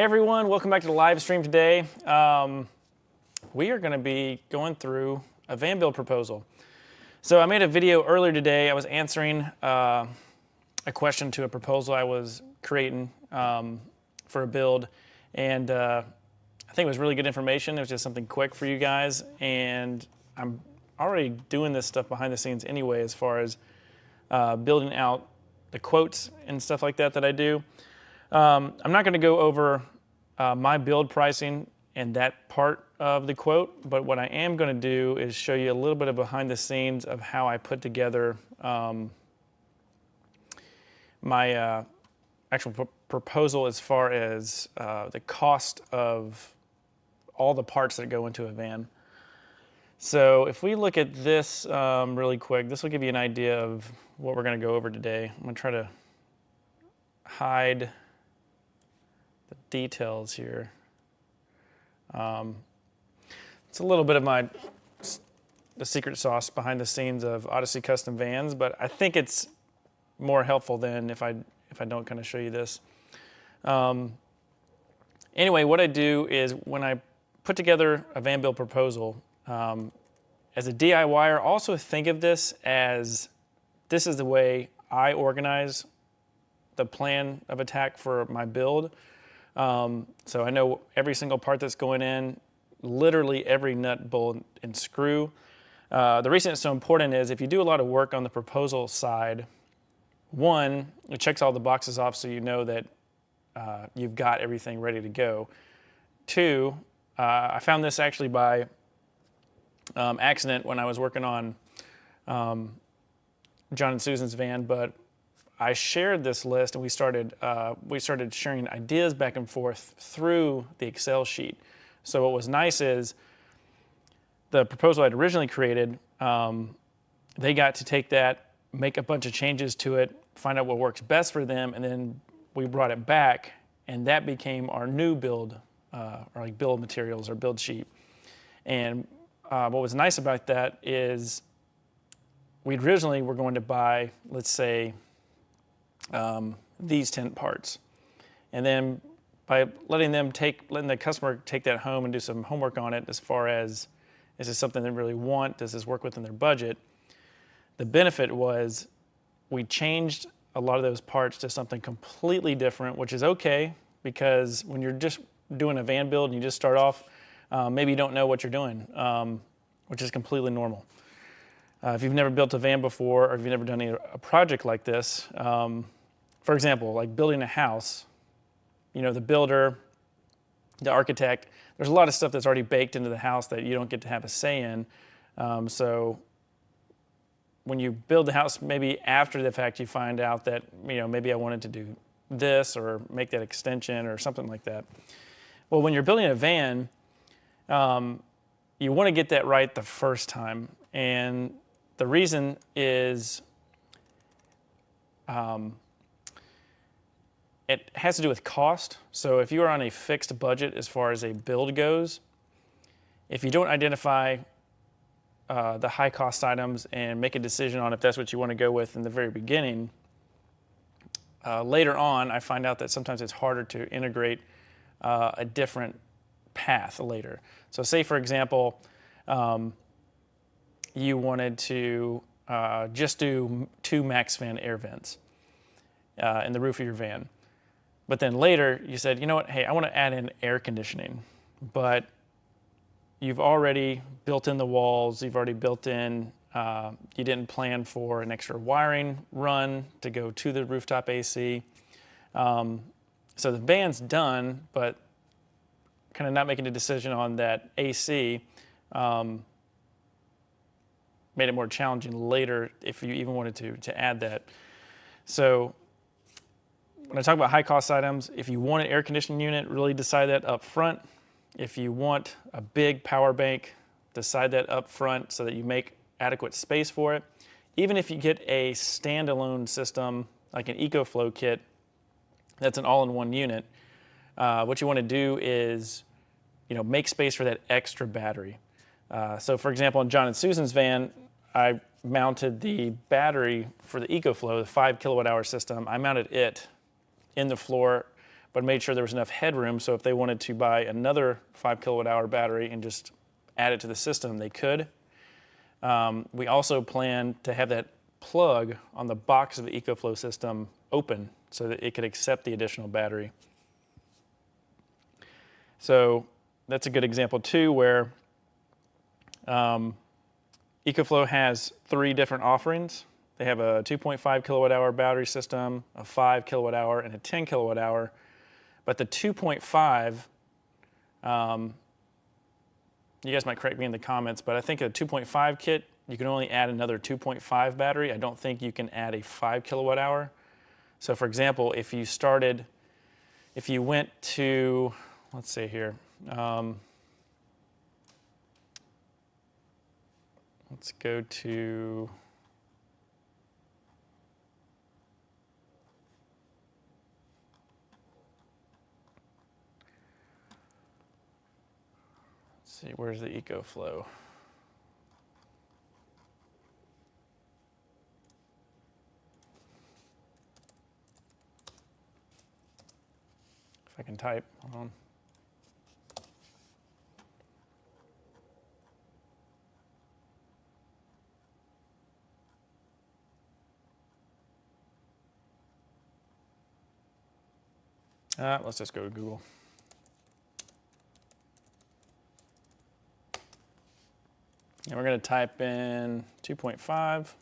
Hey everyone, welcome back to the live stream today. We are going to be going through a van build proposal. So I made a video earlier today. I was answering a question to a proposal I was creating for a build, and I think it was really good information. It was just something quick for you guys, and I'm already doing this stuff behind the scenes anyway as far as building out the quotes and stuff like that I do. I'm not going to go over my build pricing and that part of the quote, but what I am going to do is show you a little bit of behind the scenes of how I put together my actual proposal as far as the cost of all the parts that go into a van. So if we look at this really quick, this will give you an idea of what we're going to go over today. I'm going to try to hide the details here. It's a little bit of the secret sauce behind the scenes of Odyssey Custom Vans, but I think it's more helpful than if I don't kind of show you this. Anyway, what I do is when I put together a van build proposal, as a DIYer, also think of this as this is the way I organize the plan of attack for my build. So I know every single part that's going in, literally every nut, bolt, and screw. The reason it's so important is if you do a lot of work on the proposal side, one, it checks all the boxes off so you know that you've got everything ready to go. Two, I found this actually by accident when I was working on John and Susan's van, but I shared this list and we started sharing ideas back and forth through the Excel sheet. So what was nice is the proposal I'd originally created, they got to take that, make a bunch of changes to it, find out what works best for them, and then we brought it back, and that became our new build, or like build materials or build sheet. And what was nice about that is we originally were going to buy, let's say, these 10 parts. And then by letting the customer take that home and do some homework on it as far as, is this something they really want? Does this work within their budget? The benefit was we changed a lot of those parts to something completely different, which is okay because when you're just doing a van build and you just start off, maybe you don't know what you're doing, which is completely normal. If you've never built a van before or if you've never done a project like this, for example, like building a house, you know, the builder, the architect, there's a lot of stuff that's already baked into the house that you don't get to have a say in. So when you build the house, maybe after the fact you find out that, you know, maybe I wanted to do this or make that extension or something like that. Well, when you're building a van, you want to get that right the first time. And the reason is it has to do with cost. So if you are on a fixed budget as far as a build goes, if you don't identify the high cost items and make a decision on if that's what you want to go with in the very beginning, later on I find out that sometimes it's harder to integrate a different path later. So say for example, you wanted to just do 2 MaxxFan air vents in the roof of your van. But then later you said, you know what, hey, I want to add in air conditioning, but you've already built in the walls, you've already built in, you didn't plan for an extra wiring run to go to the rooftop AC. So the van's done, but kind of not making a decision on that AC made it more challenging later if you even wanted to add that. So when I talk about high cost items, if you want an air conditioning unit, really decide that up front. If you want a big power bank, decide that up front so that you make adequate space for it. Even if you get a standalone system like an EcoFlow kit, that's an all-in-one unit, what you want to do is, you know, make space for that extra battery. So for example, in John and Susan's van, I mounted the battery for the EcoFlow, the 5 kilowatt hour system. I mounted it in the floor but made sure there was enough headroom so if they wanted to buy another 5 kilowatt hour battery and just add it to the system, they could. We also plan to have that plug on the box of the EcoFlow system open so that it could accept the additional battery. So that's a good example too, where EcoFlow has 3 different offerings. They have a 2.5 kilowatt hour battery system, a 5 kilowatt hour, and a 10 kilowatt hour. But the 2.5, you guys might correct me in the comments, but I think a 2.5 kit, you can only add another 2.5 battery. I don't think you can add a 5 kilowatt hour. So for example, if you went to, let's see here, let's go to, let's see, where's the EcoFlow? If I can type, hold on. Let's just go to Google. And we're going to type in 2.5.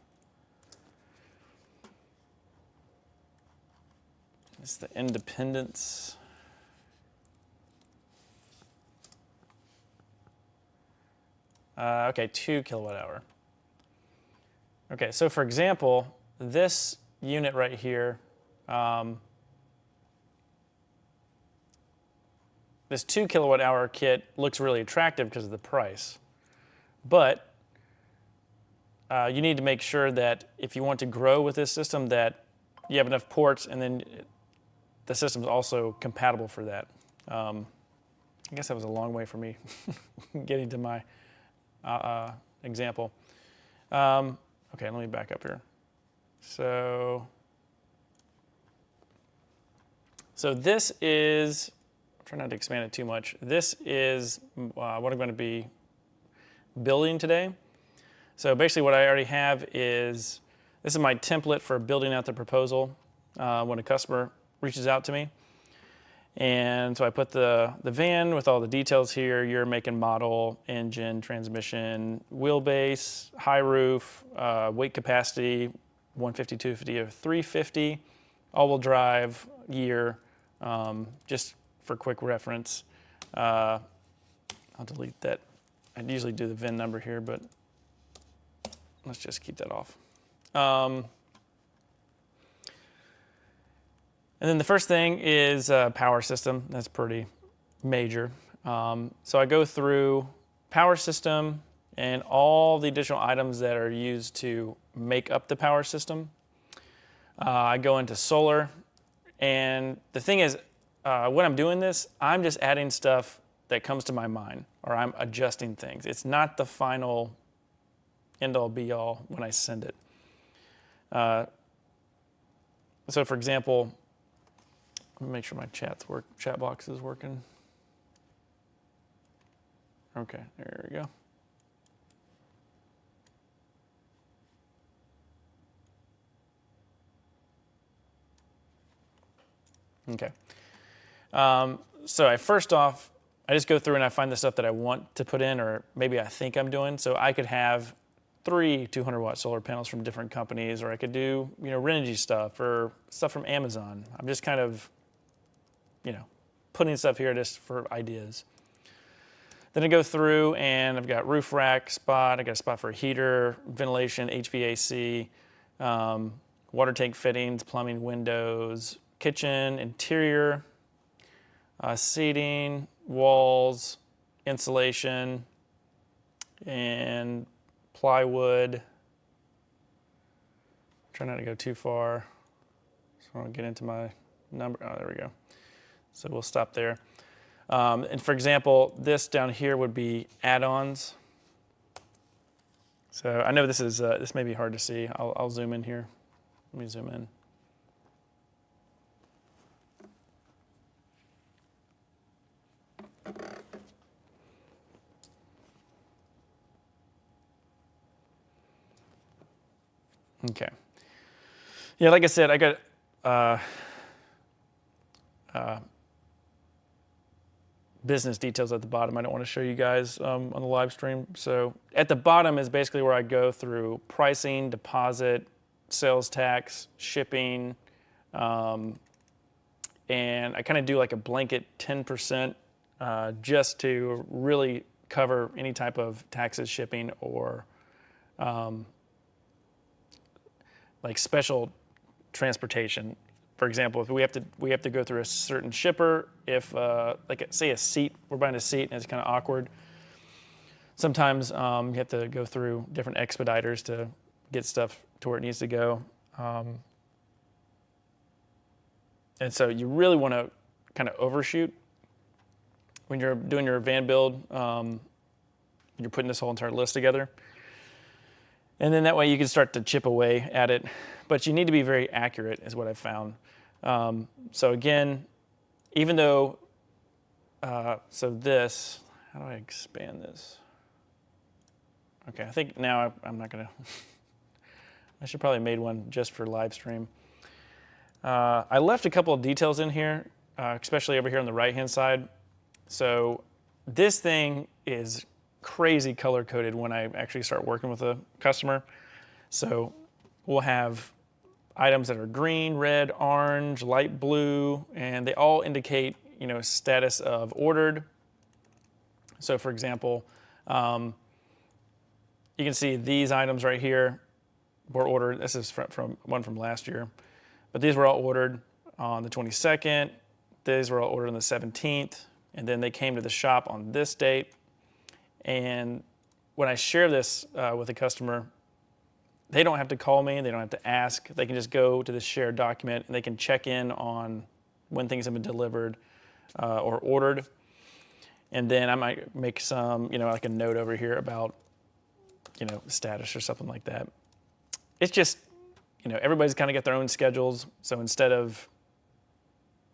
It's the Independence. Okay, 2 kilowatt hour. Okay, so for example, this unit right here, this 2 kilowatt hour kit looks really attractive because of the price. But you need to make sure that if you want to grow with this system that you have enough ports and then the system's also compatible for that. I guess that was a long way for me getting to my example. Okay, let me back up here. So this is, I'm trying not to expand it too much. This is what I'm going to be building today. So basically what I already have is, this is my template for building out the proposal when a customer reaches out to me. And so I put the van with all the details here, year, make, and model, engine, transmission, wheelbase, high roof, weight capacity, 150, 250, or 350, all-wheel drive, year, just for quick reference. I'll delete that. I usually do the VIN number here, but let's just keep that off. And then the first thing is power system. That's pretty major. So I go through power system and all the additional items that are used to make up the power system. I go into solar. And the thing is, when I'm doing this, I'm just adding stuff that comes to my mind, or I'm adjusting things. It's not the final end-all be-all when I send it. So for example, let me make sure my chat box is working. Okay, there we go. Okay. So first off, I just go through and I find the stuff that I want to put in, or maybe I think I'm doing. So I could have 3 200-watt solar panels from different companies, or I could do, Renogy stuff or stuff from Amazon. I'm just kind of, putting stuff here just for ideas. Then I go through and I've got roof rack spot. I got a spot for a heater, ventilation, HVAC, water tank fittings, plumbing, windows, kitchen, interior, seating, walls, insulation, and plywood. Try not to go too far. So I don't get into my number. Oh, there we go. So we'll stop there. And for example, this down here would be add-ons. So I know this may be hard to see. I'll zoom in here. Let me zoom in. Okay. Yeah, like I said, I got business details at the bottom. I don't want to show you guys on the live stream. So at the bottom is basically where I go through pricing, deposit, sales tax, shipping, and I kind of do like a blanket 10% just to really cover any type of taxes, shipping, or like special transportation. For example, if we have to go through a certain shipper, if like say a seat, we're buying a seat and it's kind of awkward. Sometimes you have to go through different expediters to get stuff to where it needs to go. And so you really want to kind of overshoot when you're doing your van build. You're putting this whole entire list together. And then that way you can start to chip away at it. But you need to be very accurate is what I've found. So again, even though, so this, how do I expand this? Okay, I think now I'm not gonna, I should probably made one just for live stream. I left a couple of details in here, especially over here on the right-hand side. So this thing is crazy color-coded when I actually start working with a customer. So we'll have items that are green, red, orange, light blue, and they all indicate, status of ordered. So for example, you can see these items right here were ordered. This is from one from last year, but these were all ordered on the 22nd. These were all ordered on the 17th, and then they came to the shop on this date. And when I share this with a customer, they don't have to call me, they don't have to ask. They can just go to the shared document and they can check in on when things have been delivered or ordered. And then I might make some, like a note over here about, status or something like that. It's just, everybody's kind of got their own schedules. So instead of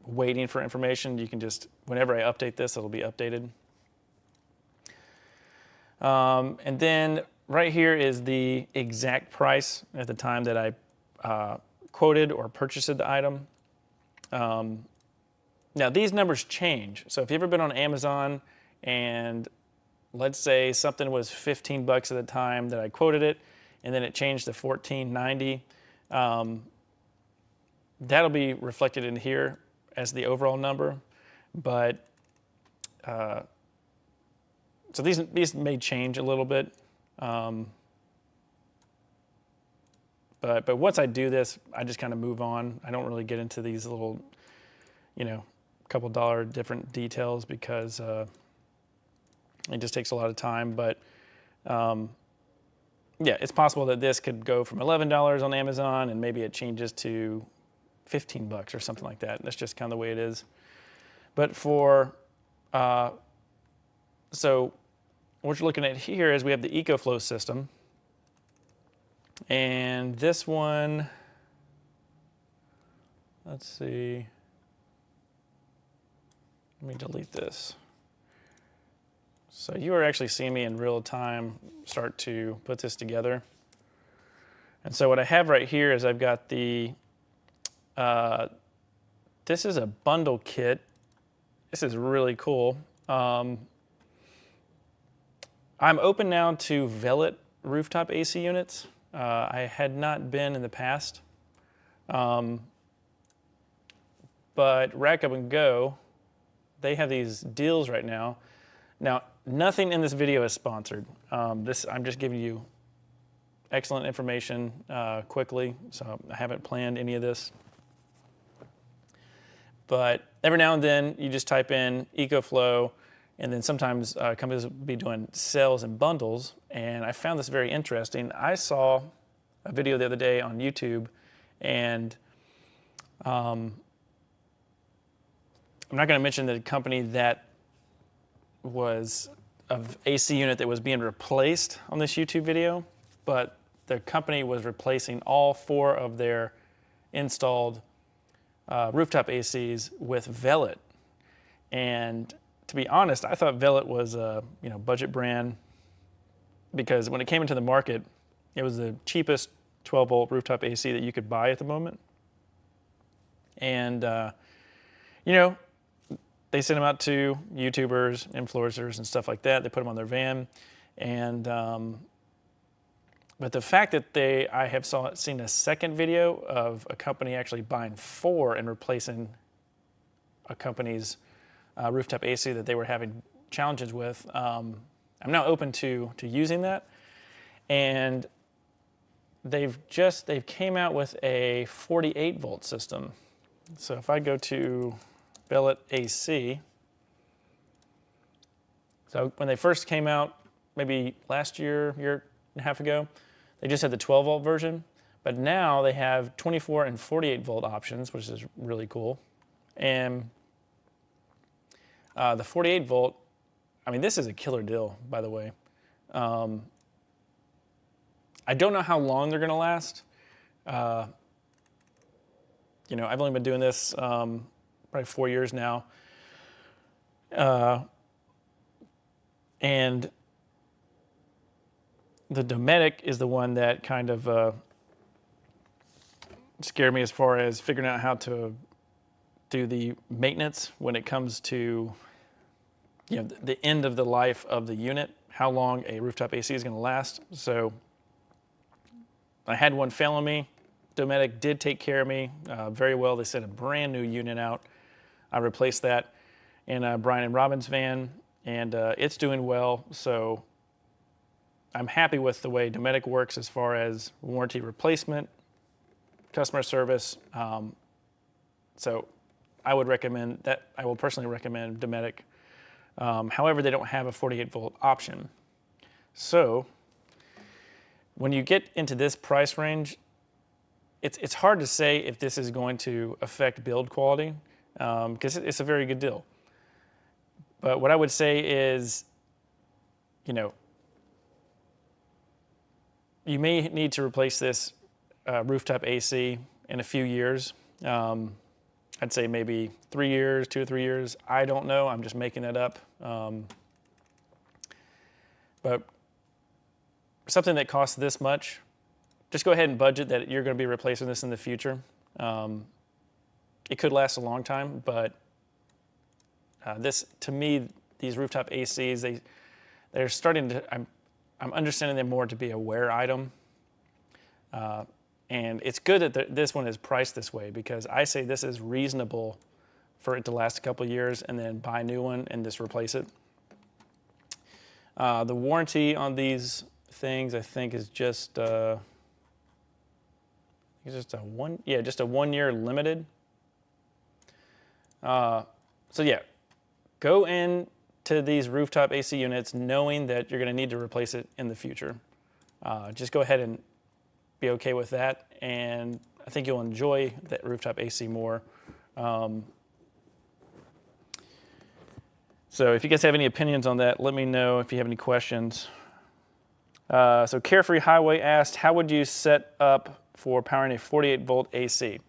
waiting for information, you can just, whenever I update this, it'll be updated. And then right here is the exact price at the time that I quoted or purchased the item. Now these numbers change. So if you've ever been on Amazon and let's say something was $15 at the time that I quoted it, and then it changed to $14.90, that'll be reflected in here as the overall number. But so these may change a little bit. But once I do this, I just kind of move on. I don't really get into these little, couple dollar different details because it just takes a lot of time. But yeah, it's possible that this could go from $11 on Amazon and maybe it changes to $15 or something like that. That's just kind of the way it is. But for, so what you're looking at here is we have the EcoFlow system. And this one, let's see, let me delete this. So you are actually seeing me in real time start to put this together. And so what I have right here is I've got the, this is a bundle kit. This is really cool. I'm open now to Vellet rooftop AC units. I had not been in the past. But Rack Up and Go, they have these deals right now. Now, nothing in this video is sponsored. I'm just giving you excellent information quickly, so I haven't planned any of this. But every now and then, you just type in EcoFlow, and then sometimes companies will be doing sales and bundles, and I found this very interesting. I saw a video the other day on YouTube, and I'm not going to mention the company that was of AC unit that was being replaced on this YouTube video, but the company was replacing all 4 of their installed rooftop ACs with Vellet. And to be honest, I thought Vellet was a budget brand because when it came into the market, it was the cheapest 12 volt rooftop AC that you could buy at the moment. And, you know, they send them out to YouTubers, influencers, and stuff like that. They put them on their van. And, but the fact that I have seen a second video of a company actually buying 4 and replacing a company's rooftop AC that they were having challenges with, I'm now open to using that. And they've came out with a 48 volt system. So if I go to Velit AC, so when they first came out, maybe last year and a half ago, they just had the 12 volt version, but now they have 24 and 48 volt options, which is really cool. And the 48 volt, I mean, this is a killer deal, by the way. I don't know how long they're going to last. You know, I've only been doing this probably 4 years now. And the Dometic is the one that kind of scared me as far as figuring out how to do the maintenance when it comes to, you know, the end of the life of the unit, how long a rooftop AC is going to last. So I had one fail on me. Dometic did take care of me very well. They sent a brand new unit out. I replaced that in Brian and Robin's van, and it's doing well. So I'm happy with the way Dometic works as far as warranty replacement, customer service. So I would recommend that. I will personally recommend Dometic. However, they don't have a 48 volt option. So when you get into this price range, it's hard to say if this is going to affect build quality, because it's a very good deal. But what I would say is, you know, you may need to replace this rooftop AC in a few years. I'd say maybe 3 years, 2 or 3 years. I don't know. I'm just making that up. But something that costs this much, just go ahead and budget that you're going to be replacing this in the future. It could last a long time, but this, to me, these rooftop ACs, they're starting to. I'm understanding them more to be a wear item, and it's good that this one is priced this way, because I say this is reasonable for it to last a couple of years and then buy a new one and just replace it. The warranty on these things, I think, is just a 1 year limited. So yeah, go into these rooftop AC units knowing that you're going to need to replace it in the future. Just go ahead and be okay with that, and I think you'll enjoy that rooftop AC more. So if you guys have any opinions on that, let me know if you have any questions. So Carefree Highway asked, how would you set up for powering a 48 volt AC?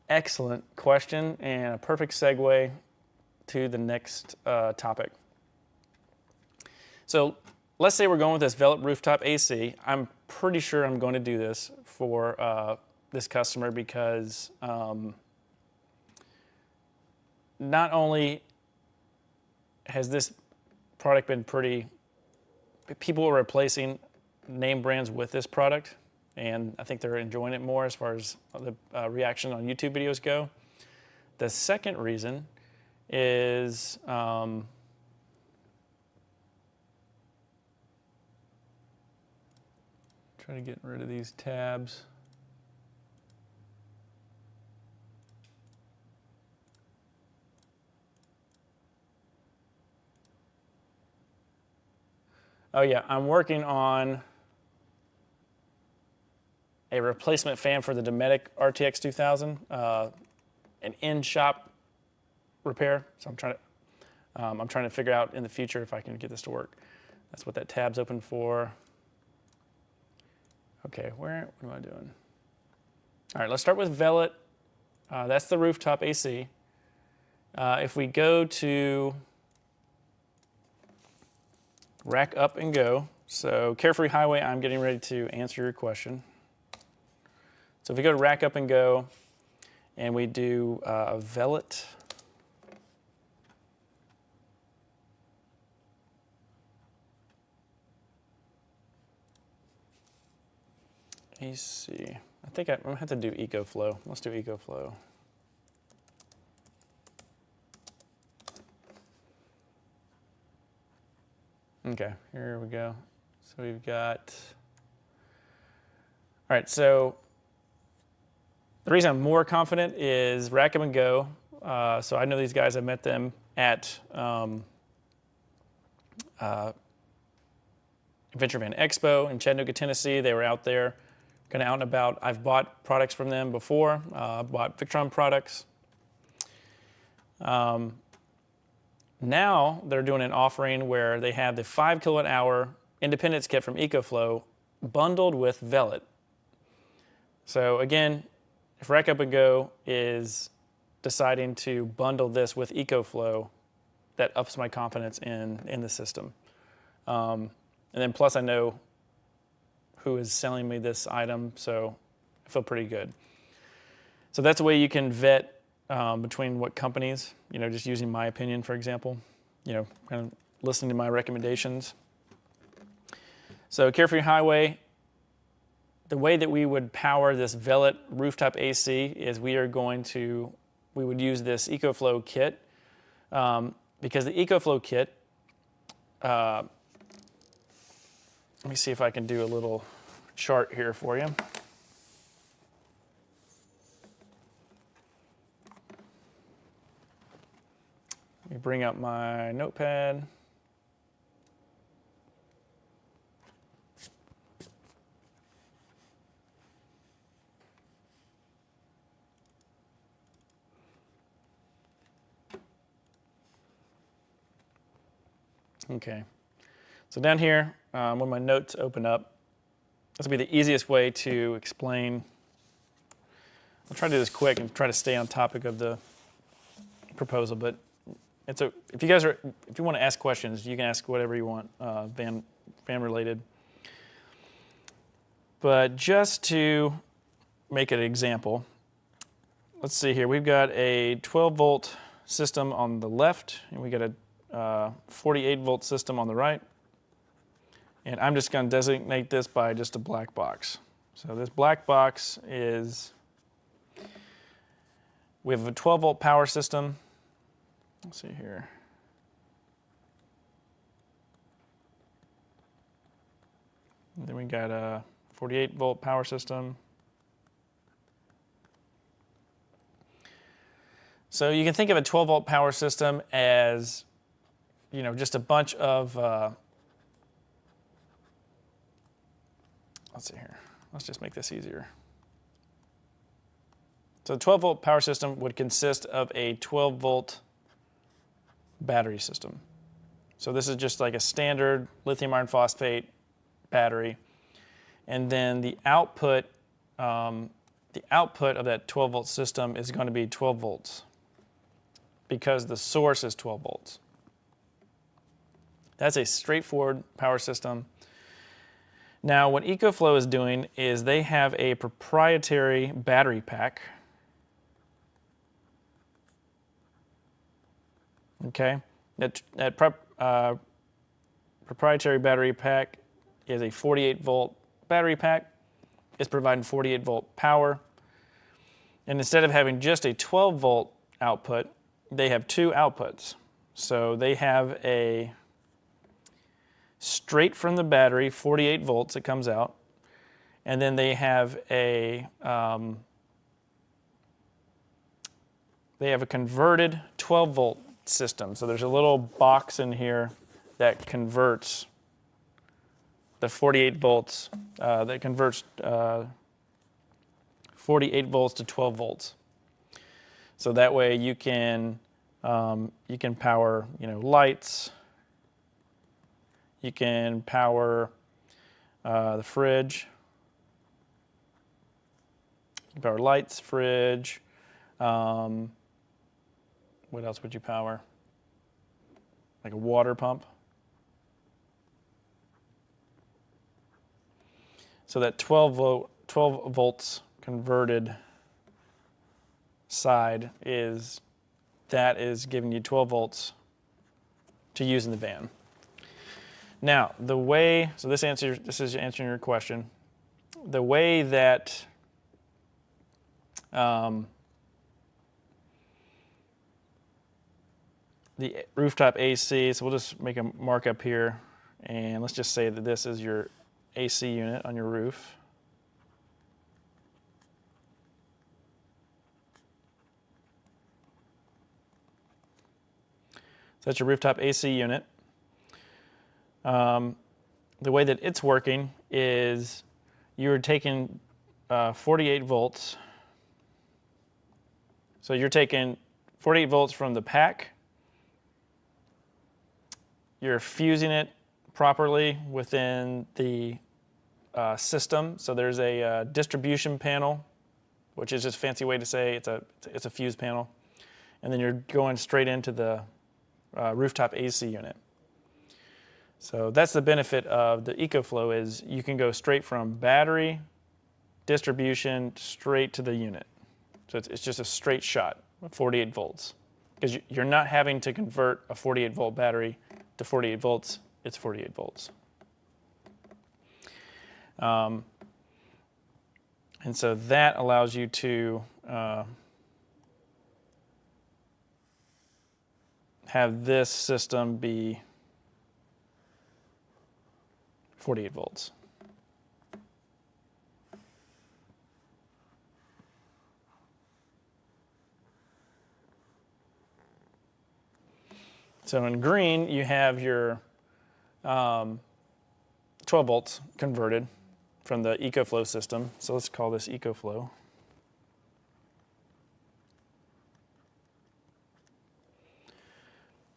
Excellent question, and a perfect segue to the next topic. So let's say we're going with this Velit rooftop AC. I'm pretty sure I'm going to do this for this customer because not only has this product been people are replacing name brands with this product, and I think they're enjoying it more as far as the reaction on YouTube videos go. The second reason is trying to get rid of these tabs. Oh yeah, I'm working on a replacement fan for the Dometic RTX 2000, an in-shop repair. So I'm trying to figure out in the future if I can get this to work. That's what that tab's open for. Okay, what am I doing? All right, let's start with Velit. That's the rooftop AC. If we go to Rack Up and Go, so Carefree Highway, I'm getting ready to answer your question. So if we go to Rack Up and Go, and we do Vellet, AC. I think I'm gonna have to do EcoFlow. Let's do EcoFlow. Okay, here we go. So we've got, all right, so the reason I'm more confident is Rack Up and Go. So I know these guys, I met them at Adventure Van Expo in Chattanooga, Tennessee. They were out there, kind of out and about. I've bought products from them before. Bought Victron products. Now they're doing an offering where they have the 5 kilowatt hour independence kit from EcoFlow bundled with Vellet. So again, if Rack Up and Go is deciding to bundle this with EcoFlow, that ups my confidence in the system. And then plus I know who is selling me this item, so I feel pretty good. So that's a way you can vet between what companies, just using my opinion, for example, kind of listening to my recommendations. So Carefree Highway, the way that we would power this Vellet rooftop AC is we would use this EcoFlow kit because the EcoFlow kit, let me see if I can do a little chart here for you. Let me bring up my notepad. Okay, so down here, when my notes open up, this will be the easiest way to explain. I'll try to do this quick and try to stay on topic of the proposal, but if you want to ask questions, you can ask whatever you want, van related. But just to make an example, let's see here. We've got a 12 volt system on the left, and we got a 48 volt system on the right. And I'm just going to designate this by just a black box. So this black box is, we have a 12 volt power system. Let's see here. And then we got a 48 volt power system. So you can think of a 12 volt power system as, just a bunch of, let's see here. Let's just make this easier. So the 12 volt power system would consist of a 12 volt battery system. So this is just like a standard lithium iron phosphate battery. And then the output of that 12 volt system is going to be 12 volts because the source is 12 volts. That's a straightforward power system. Now, what EcoFlow is doing is they have a proprietary battery pack. Okay, that proprietary battery pack is a 48 volt battery pack. It's providing 48 volt power. And instead of having just a 12 volt output, they have two outputs. So they have a straight from the battery, 48 volts that comes out, and then they have a converted 12 volt system. So there's a little box in here that converts the 48 volts, that converts 48 volts to 12 volts. So that way you can power, lights. You can power the fridge. You can power lights, fridge. What else would you power? Like a water pump. So that 12 volts converted side is giving you 12 volts to use in the van. Now, this is answering your question. The way that the rooftop AC, so we'll just make a markup here, and let's just say that this is your AC unit on your roof. So that's your rooftop AC unit. The way that it's working is you're taking 48 volts. So you're taking 48 volts from the pack. You're fusing it properly within the system. So there's a distribution panel, which is just a fancy way to say it's a fuse panel. And then you're going straight into the rooftop AC unit. So that's the benefit of the EcoFlow is you can go straight from battery, distribution, straight to the unit. So it's just a straight shot of 48 volts. Because you're not having to convert a 48 volt battery to 48 volts, it's 48 volts. And so that allows you to have this system be 48 volts. So in green, you have your 12 volts converted from the EcoFlow system. So let's call this EcoFlow.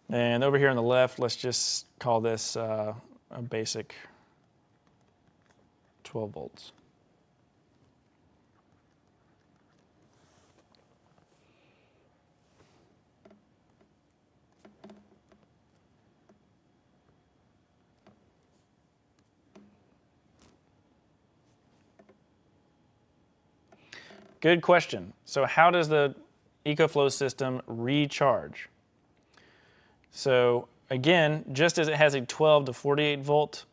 And over here on the left, let's just call this a basic 12 volts. Good question. So how does the EcoFlow system recharge? So again, just as it has a 12 to 48 volt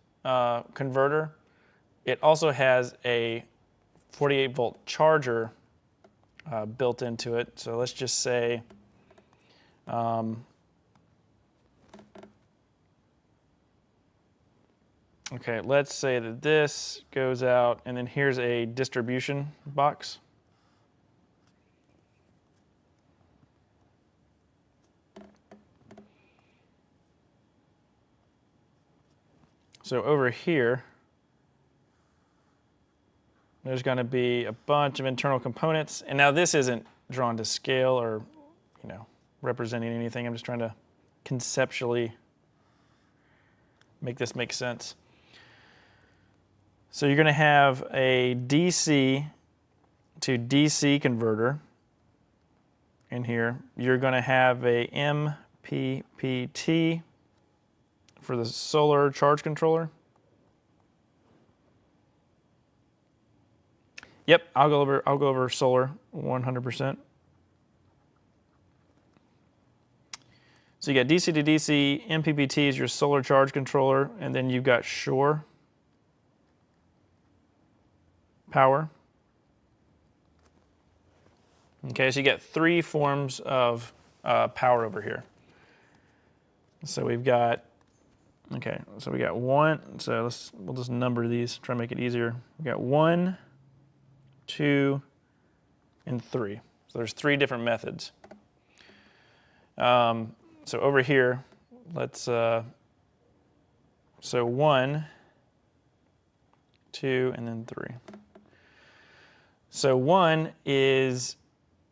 converter, it also has a 48 volt charger built into it. So let's just say okay, let's say that this goes out and then here's a distribution box. So over here, there's going to be a bunch of internal components. And now this isn't drawn to scale or, representing anything. I'm just trying to conceptually make this make sense. So you're going to have a DC to DC converter in here. You're going to have a MPPT for the solar charge controller. Yep, I'll go over solar 100%. So you got DC to DC, MPPT is your solar charge controller, and then you've got shore power. Okay, so you get three forms of power over here. So we've got we got one. So we'll just number these, try to make it easier. We got 1, 2, and 3. So there's 3 different methods. So over here, let's so 1, 2, and then 3. So 1 is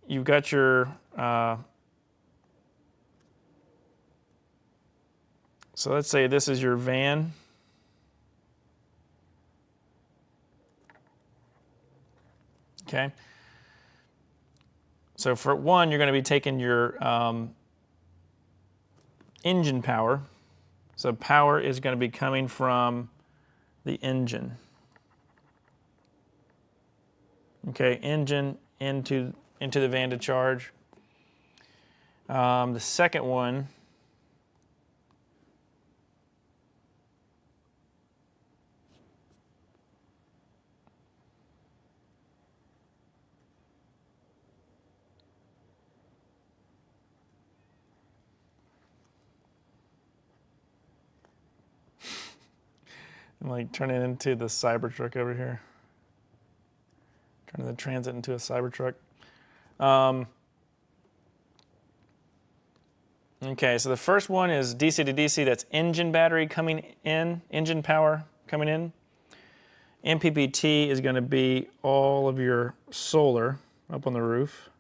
you've got your so let's say this is your van. Okay. So for 1, you're going to be taking your engine power. So power is going to be coming from the engine. Okay, engine into the van to charge. The second one, I'm like turning it into the Cybertruck over here. Turning the Transit into a Cybertruck. Okay, so the first one is DC to DC. That's engine battery coming in, engine power coming in. MPPT is going to be all of your solar up on the roof.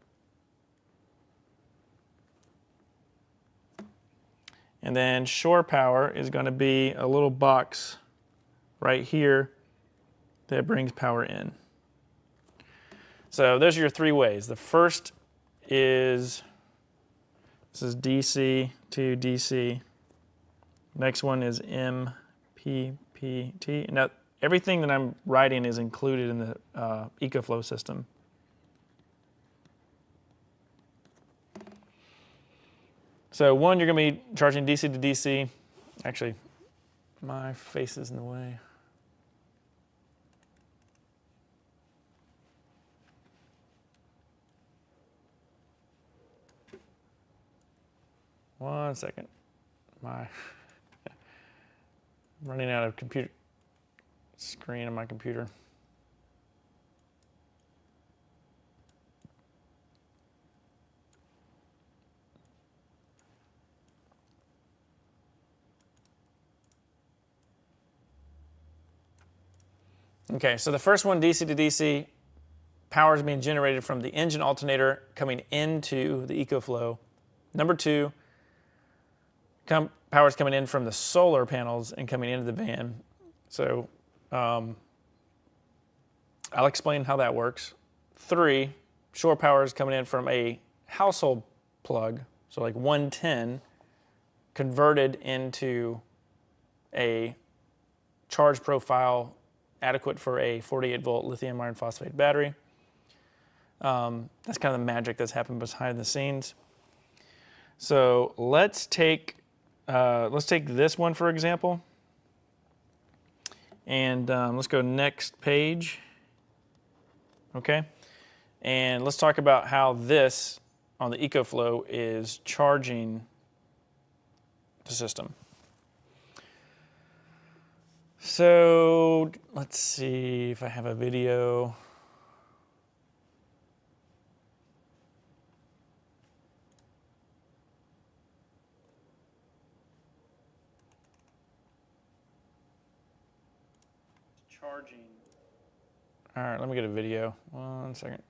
And then shore power is going to be a little box right here that brings power in. So those are your three ways. The first is, this is DC to DC. Next one is MPPT. Now, everything that I'm writing is included in the EcoFlow system. So one, you're going to be charging DC to DC. Actually, my face is in the way. One second. I'm running out of computer screen on my computer. Okay, so the first one, DC to DC, power is being generated from the engine alternator coming into the EcoFlow. Number two, power is coming in from the solar panels and coming into the van. So I'll explain how that works. Three, shore power is coming in from a household plug, so like 110, converted into a charge profile adequate for a 48-volt lithium iron phosphate battery. That's kind of the magic that's happened behind the scenes. So let's take this one for example, and let's go next page. Okay, and let's talk about how this on the EcoFlow is charging the system. So let's see if I have a video. Charging. All right, let me get a video. 1 second.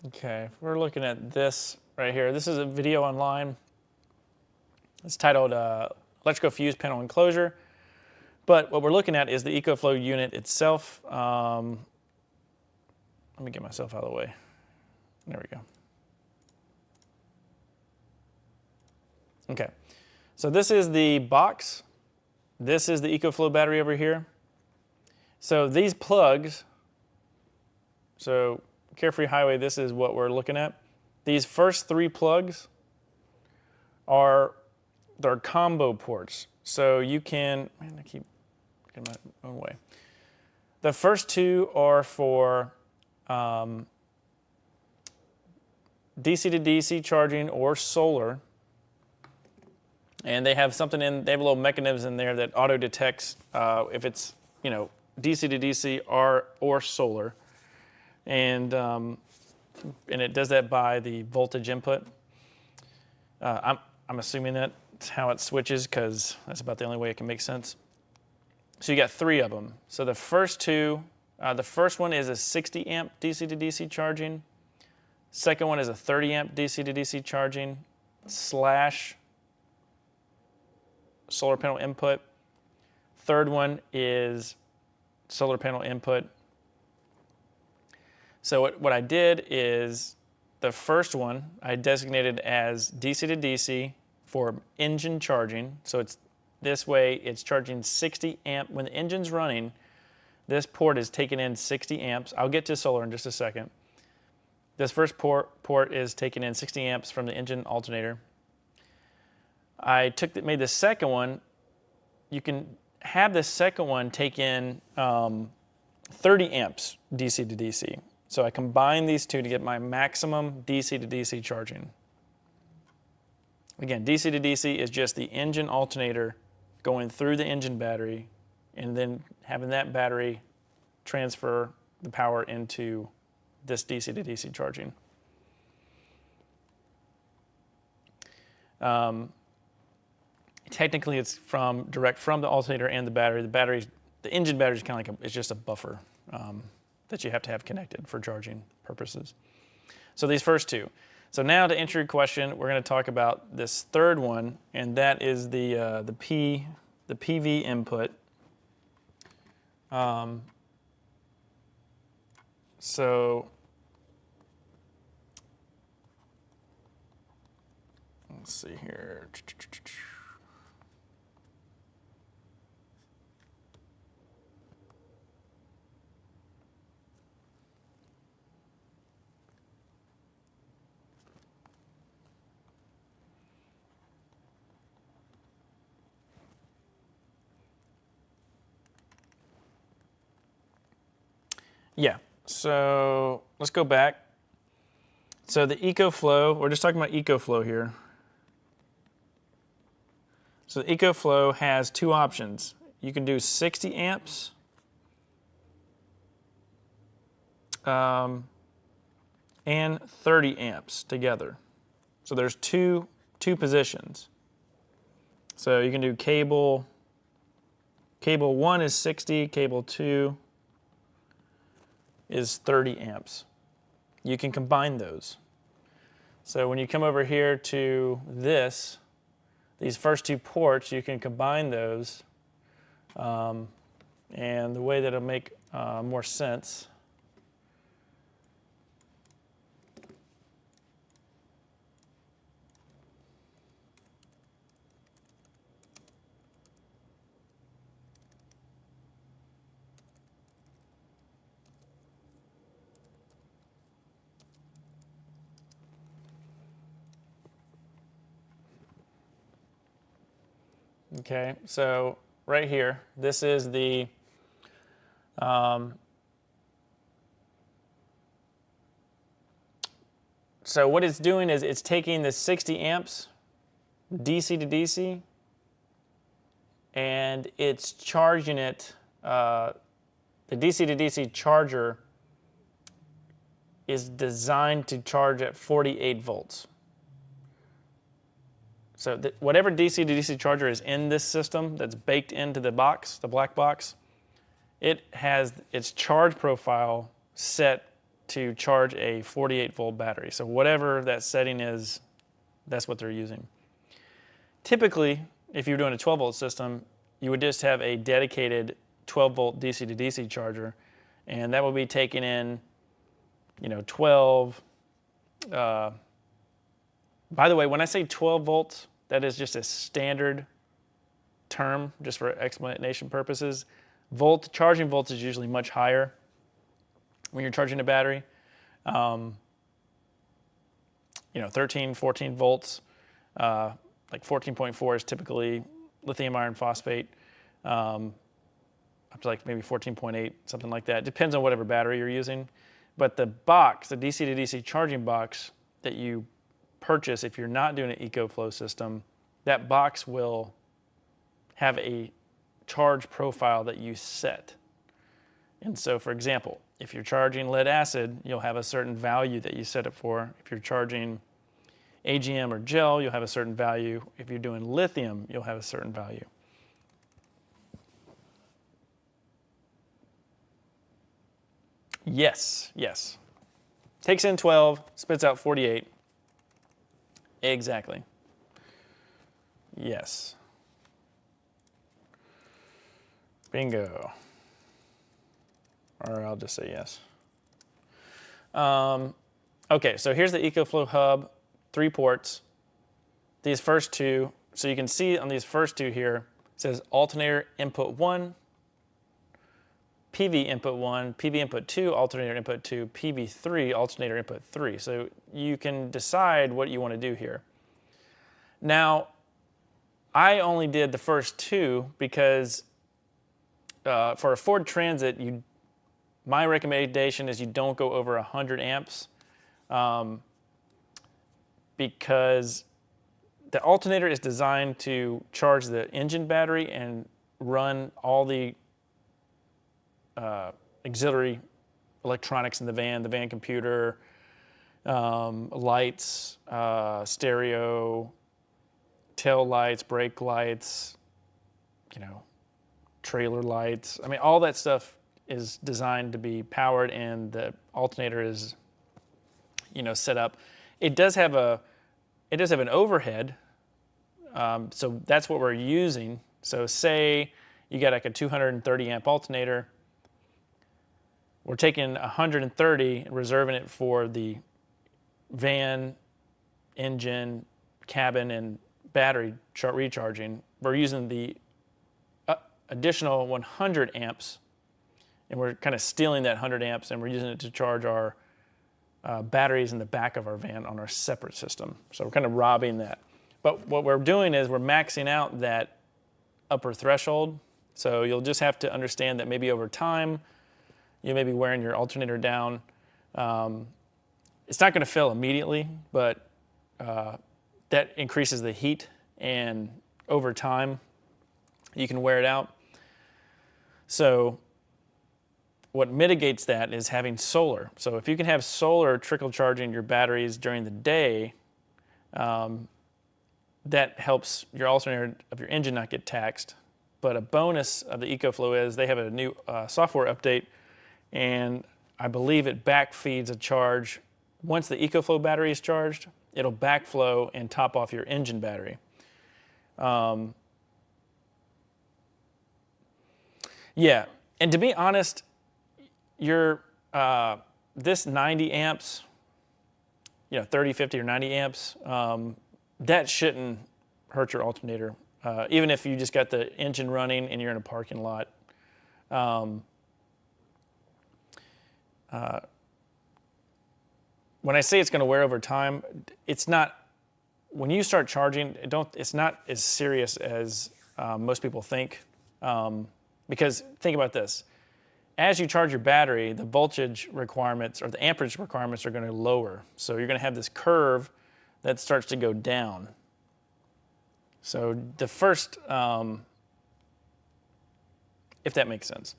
Okay, we're looking at this right here. This is a video online. It's titled Electrical Fuse Panel Enclosure. But what we're looking at is the EcoFlow unit itself. Let me get myself out of the way. There we go. Okay, so this is the box. This is the EcoFlow battery over here. So these plugs, so Carefree Highway, this is what we're looking at. These first three plugs they're combo ports. So you can, man, I keep getting my own way. The first two are for DC to DC charging or solar. And they have something they have a little mechanism in there that auto detects if it's, DC to DC or solar. And and it does that by the voltage input. I'm assuming that's how it switches because that's about the only way it can make sense. So you got 3 of them. So the first two, the first one is a 60 amp DC to DC charging. Second one is a 30 amp DC to DC charging / solar panel input. Third one is solar panel input. So what I did is the first one I designated as DC to DC for engine charging. So it's this way, it's charging 60 amp. When the engine's running, this port is taking in 60 amps. I'll get to solar in just a second. This first port is taking in 60 amps from the engine alternator. I made the second one. You can have the second one take in 30 amps DC to DC. So I combine these two to get my maximum DC to DC charging. Again, DC to DC is just the engine alternator going through the engine battery and then having that battery transfer the power into this DC to DC charging. Technically, it's direct from the alternator and the battery. The engine battery is kind of like it's just a buffer that you have to have connected for charging purposes. So these first two. So now to answer your question, we're going to talk about this third one, and that is the PV input. So let's see here. Yeah, so let's go back. So the EcoFlow, we're just talking about EcoFlow here. So the EcoFlow has 2 options. You can do 60 amps and 30 amps together. So there's two positions. So you can do cable 1 is 60, cable 2 is 30 amps. You can combine those. So when you come over here to these first 2 ports, you can combine those. And the way that it'll make more sense. Okay, so right here, this is the so what it's doing is it's taking the 60 amps DC to DC and it's charging it. The DC to DC charger is designed to charge at 48 volts. So whatever DC to DC charger is in this system that's baked into the box, the black box, it has its charge profile set to charge a 48 volt battery. So whatever that setting is, that's what they're using. Typically, if you're doing a 12 volt system, you would just have a dedicated 12 volt DC to DC charger, and that would be taking in, 12. By the way, when I say 12 volts, that is just a standard term, just for explanation purposes. Charging voltage is usually much higher when you're charging a battery. 13, 14 volts, like 14.4 is typically lithium iron phosphate, up to like maybe 14.8, something like that. Depends on whatever battery you're using. But the box, the DC to DC charging box that you purchase, if you're not doing an EcoFlow system, that box will have a charge profile that you set. And so, for example, If you're charging lead acid, you'll have a certain value that you set it for. If you're charging AGM or gel, you'll have a certain value. If you're doing lithium, you'll have a certain value. Yes, yes. Takes in 12, spits out 48. Exactly. Yes. Bingo. Or I'll just say yes. Okay, so here's the EcoFlow hub, 3 ports. These first two, so you can see on these first two here, it says alternator input 1, PV input 1, PV input 2, alternator input 2, PV 3, alternator input 3. So you can decide what you want to do here. Now, I only did the first two because for a Ford Transit, my recommendation is you don't go over 100 amps because the alternator is designed to charge the engine battery and run all the auxiliary electronics in the van computer, lights, stereo, tail lights, brake lights, trailer lights. I mean, all that stuff is designed to be powered, and the alternator is, set up. It does have an overhead, so that's what we're using. So say you got like a 230 amp alternator. We're taking 130 and reserving it for the van, engine, cabin, and battery recharging. We're using the additional 100 amps, and we're kind of stealing that 100 amps, and we're using it to charge our batteries in the back of our van on our separate system. So we're kind of robbing that. But what we're doing is we're maxing out that upper threshold. So you'll just have to understand that maybe over time, you may be wearing your alternator down. It's not going to fill immediately, but that increases the heat, and over time, you can wear it out. So what mitigates that is having solar. So if you can have solar trickle charging your batteries during the day, that helps your alternator of your engine not get taxed. But a bonus of the EcoFlow is they have a new software update, and I believe it backfeeds a charge. Once the EcoFlow battery is charged, it'll backflow and top off your engine battery. Yeah, and to be honest, your this 90 amps, 30, 50, or 90 amps, that shouldn't hurt your alternator, even if you just got the engine running and you're in a parking lot. When I say it's going to wear over time, it's not. When you start charging, it's not as serious as most people think. Because think about this. As you charge your battery, the voltage requirements or the amperage requirements are going to lower. So you're going to have this curve that starts to go down. So the first, if that makes sense.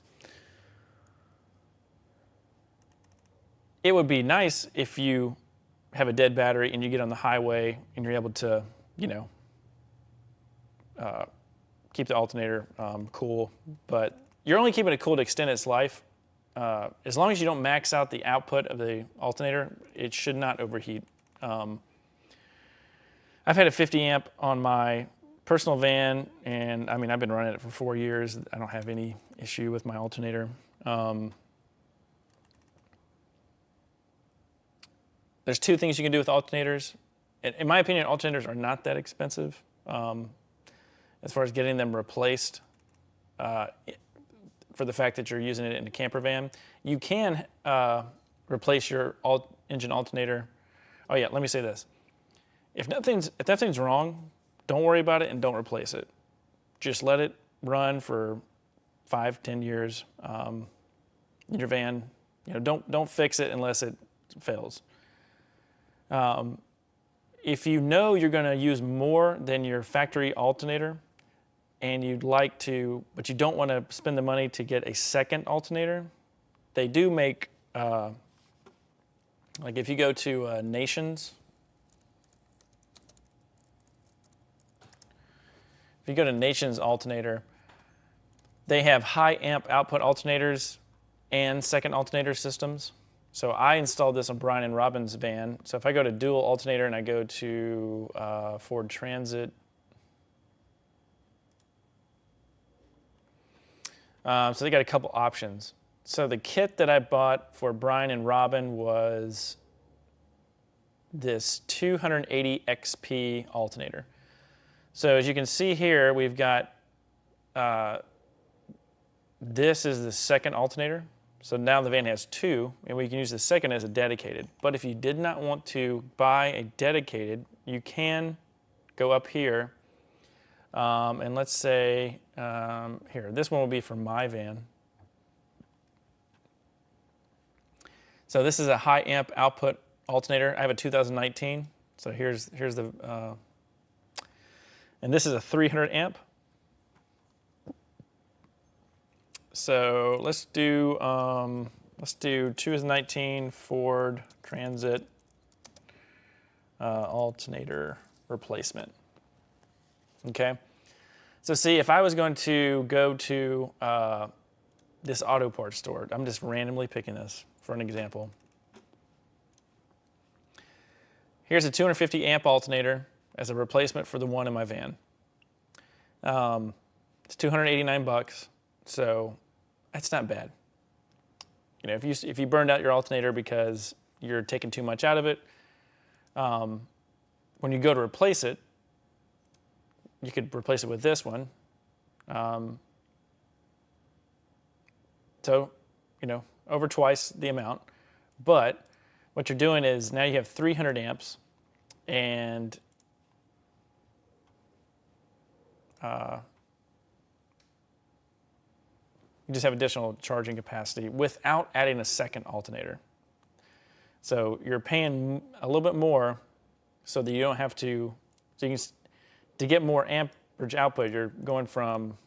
It would be nice if you have a dead battery and you get on the highway and you're able to, keep the alternator cool, but you're only keeping it cool to extend its life. As long as you don't max out the output of the alternator, it should not overheat. I've had a 50 amp on my personal van, and I've been running it for 4 years. I don't have any issue with my alternator. There's 2 things you can do with alternators. In my opinion, alternators are not that expensive. As far as getting them replaced for the fact that you're using it in a camper van. You can replace your engine alternator. Oh yeah, let me say this. If nothing's wrong, don't worry about it and don't replace it. Just let it run for 5, 10 years in your van. Don't fix it unless it fails. If you know you're going to use more than your factory alternator, and but you don't want to spend the money to get a second alternator, they do make, like if you go to Nations, if you go to Nations Alternator, they have high amp output alternators and second alternator systems. So I installed this on Brian and Robin's van. So if I go to dual alternator and I go to Ford Transit, so they got a couple options. So the kit that I bought for Brian and Robin was this 280 XP alternator. So as you can see here, we've got, this is the second alternator. So now the van has two, and we can use the second as a dedicated. But if you did not want to buy a dedicated, you can go up here, and let's say, here, this one will be for my van. So this is a high amp output alternator. I have a 2019, so here's the, and this is a 300 amp. So let's do 2019 Ford Transit alternator replacement. Okay. So see, if I was going to go to this auto parts store, I'm just randomly picking this for an example. Here's a 250 amp alternator as a replacement for the one in my van. It's $289, so that's not bad. You know, if you burned out your alternator because you're taking too much out of it, when you go to replace it, you could replace it with this one. So, you know, over twice the amount. But what you're doing is now you have 300 amps and you just have additional charging capacity without adding a second alternator. So you're paying a little bit more so that you don't have to, so you can, to get more amperage output, you're going from,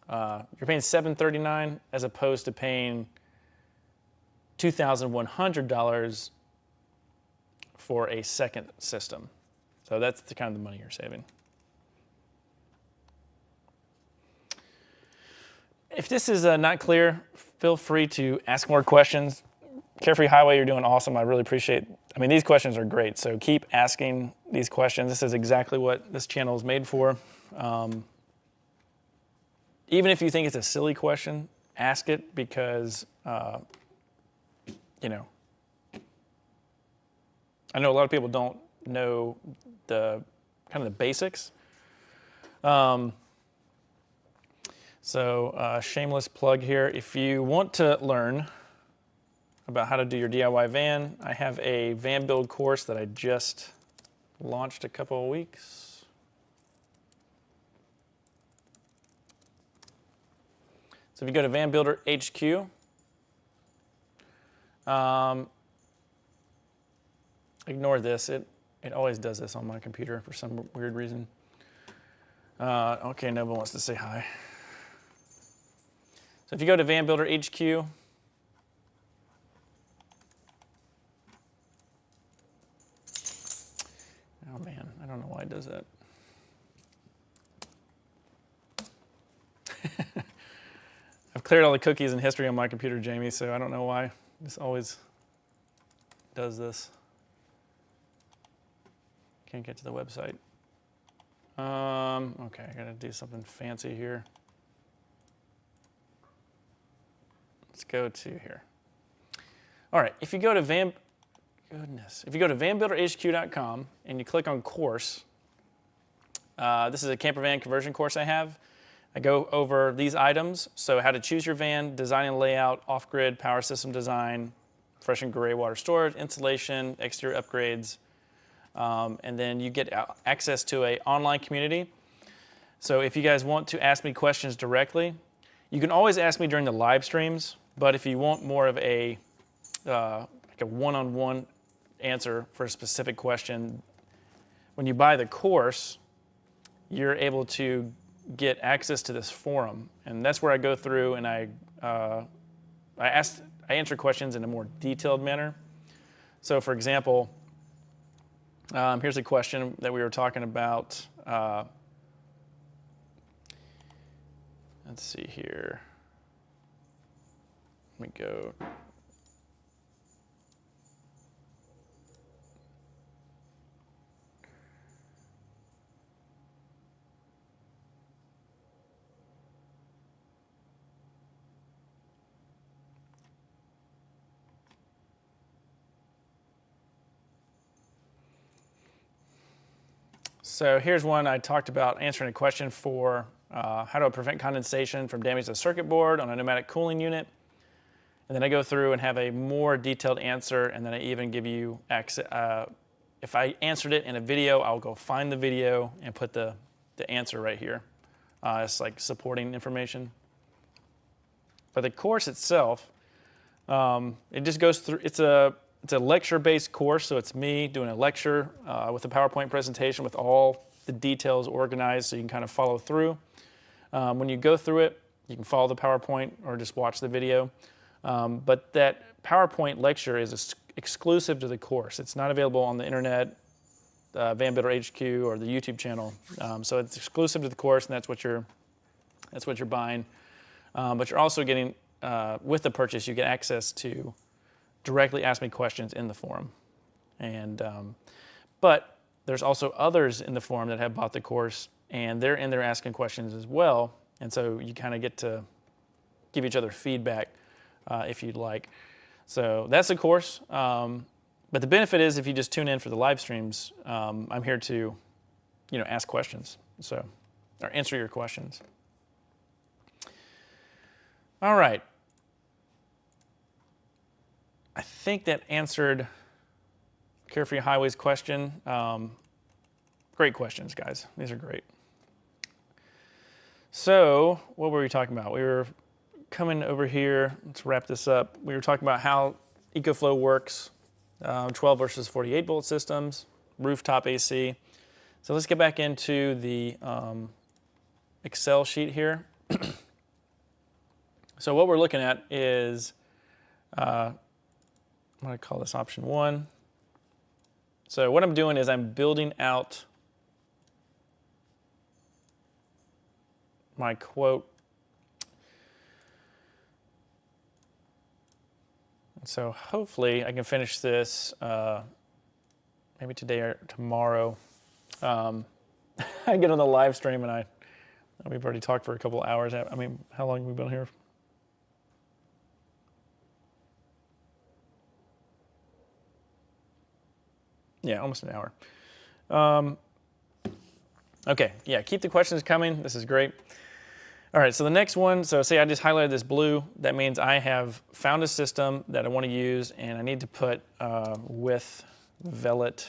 you're paying $739 as opposed to paying $2,100 for a second system. So that's the kind of the money you're saving. If this is not clear, feel free to ask more questions. Carefree Highway, you're doing awesome. I really appreciate, I mean, these questions are great. So keep asking these questions. This is exactly what this channel is made for. Even if you think it's a silly question, ask it because, you know, I know a lot of people don't know the kind of the basics. So shameless plug here. If you want to learn about how to do your DIY van, I have a van build course that I just launched a couple of weeks. So if you go to Van Builder HQ, ignore this. It always does this on my computer for some weird reason. Okay, nobody wants to say hi. So if you go to Van Builder HQ, oh man, I don't know why it does that. I've cleared all the cookies and history on my computer, Jamie, so I don't know why this always does this. Can't get to the website. Okay, I gotta do something fancy here. Let's go to here. All right, if you go to vanbuilderhq.com and you click on course, this is a camper van conversion course I have. I go over these items, so how to choose your van, design and layout, off-grid power system design, fresh and gray water storage, insulation, exterior upgrades, and then you get access to an online community. So if you guys want to ask me questions directly, you can always ask me during the live streams, but if you want more of a like a one-on-one answer for a specific question, when you buy the course, you're able to get access to this forum, and that's where I go through and I I answer questions in a more detailed manner. So for example, here's a question that we were talking about. Let's see here. Let me go. So here's one I talked about answering a question for how to prevent condensation from damage to the circuit board on a pneumatic cooling unit. And then I go through and have a more detailed answer, and then I even give you access. If I answered it in a video, I'll go find the video and put the answer right here. It's like supporting information. But the course itself, it just goes through, it's a lecture-based course, so it's me doing a lecture with a PowerPoint presentation with all the details organized so you can kind of follow through. When you go through it, you can follow the PowerPoint or just watch the video. But that PowerPoint lecture is exclusive to the course. It's not available on the internet, Van Builder HQ, or the YouTube channel. So it's exclusive to the course, and that's what you're buying. But you're also getting, with the purchase, you get access to directly ask me questions in the forum. And but there's also others in the forum that have bought the course, and they're in there asking questions as well. And so you kind of get to give each other feedback if you'd like. So that's the course. But the benefit is if you just tune in for the live streams, I'm here to, ask questions. So, or answer your questions. All right. I think that answered Carefree Highways question. Great questions, guys. These are great. So what were we talking about? We were coming over here. Let's wrap this up. We were talking about how EcoFlow works, 12 versus 48 volt systems, rooftop AC. So let's get back into the Excel sheet here. So what we're looking at is, I'm going to call this option 1. So what I'm doing is I'm building out my quote. So hopefully I can finish this maybe today or tomorrow. I get on the live stream and we've already talked for a couple of hours. I mean, how long have we been here? Yeah, almost an hour. Okay, yeah, keep the questions coming. This is great. All right, so the next one, so say I just highlighted this blue. That means I have found a system that I want to use, and I need to put with Velit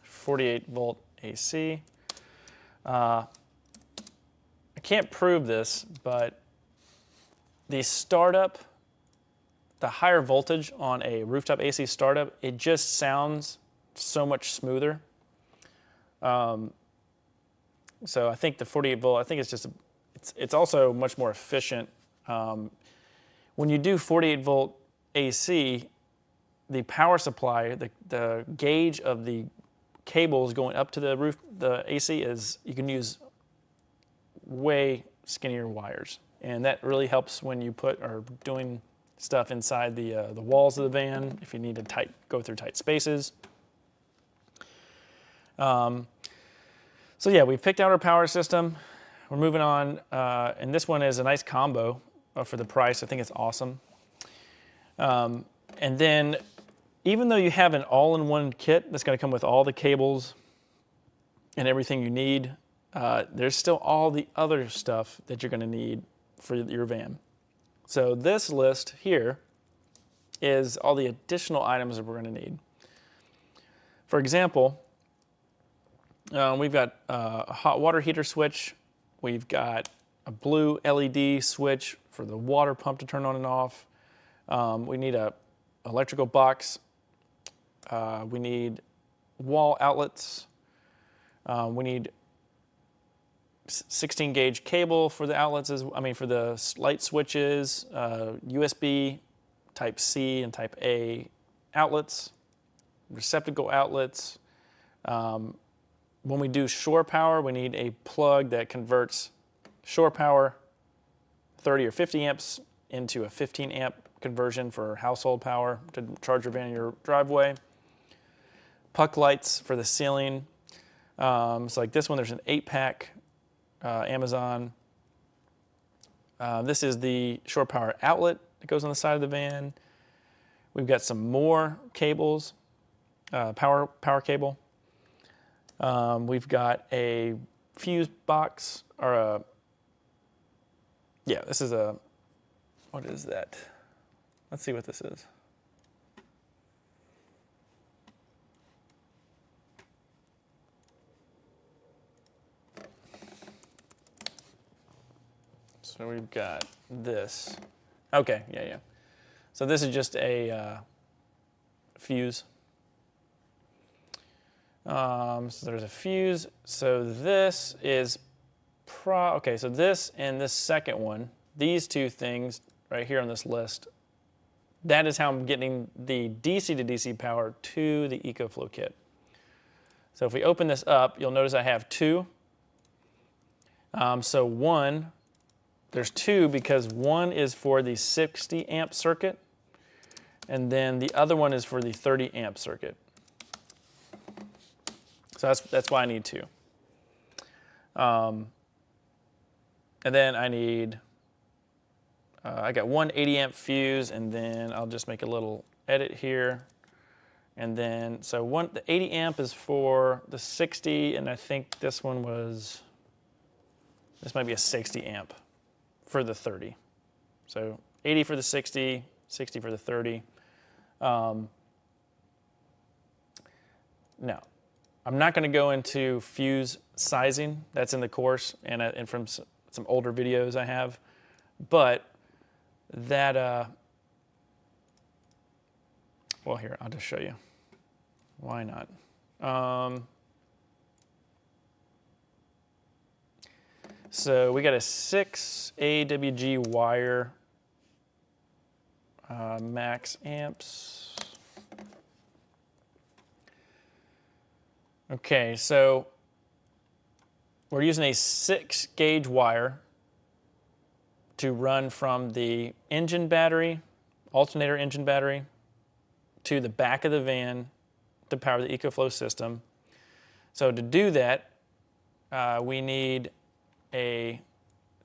48 volt AC. I can't prove this, but the startup, the higher voltage on a rooftop AC startup, it just sounds so much smoother. So I think the 48 volt, I think it's just, it's also much more efficient. When you do 48 volt AC, the power supply, the gauge of the cables going up to the roof, the AC is, you can use way skinnier wires. And that really helps when you are doing stuff inside the walls of the van, if you need to go through tight spaces. So yeah, we picked out our power system. We're moving on, and this one is a nice combo for the price. I think it's awesome. And then, even though you have an all-in-one kit that's going to come with all the cables and everything you need, there's still all the other stuff that you're going to need for your van. So this list here is all the additional items that we're going to need. For example, we've got a hot water heater switch. We've got a blue LED switch for the water pump to turn on and off. We need a electrical box. We need wall outlets. We need 16 gauge cable for the outlets, for the light switches, USB type C and type A outlets, receptacle outlets. When we do shore power, we need a plug that converts shore power 30 or 50 amps into a 15 amp conversion for household power to charge your van in your driveway. Puck lights for the ceiling. So like this one, there's an 8-pack Amazon. This is the shore power outlet that goes on the side of the van. We've got some more cables, power cable. We've got a fuse box, this is what is that? Let's see what this is. So we've got this. Okay, yeah. So this is just a fuse. So there's a fuse. So this is so this and this second one, these two things right here on this list, that is how I'm getting the DC to DC power to the EcoFlow kit. So if we open this up, you'll notice I have two. So one, there's two because one is for the 60 amp circuit, and then the other one is for the 30 amp circuit. So that's why I need two. And then I need, I got one 80 amp fuse, and then I'll just make a little edit here. And then, so the 80 amp is for the 60, and I think this might be a 60 amp for the 30. So 80 for the 60, 60 for the 30. Now, I'm not going to go into fuse sizing. That's in the course and from some older videos I have. But that, well, here, I'll just show you. Why not? So we got a 6 AWG wire, max amps. Okay, so we're using a 6 gauge wire to run from the engine battery, alternator engine battery, to the back of the van to power the EcoFlow system. So to do that, we need a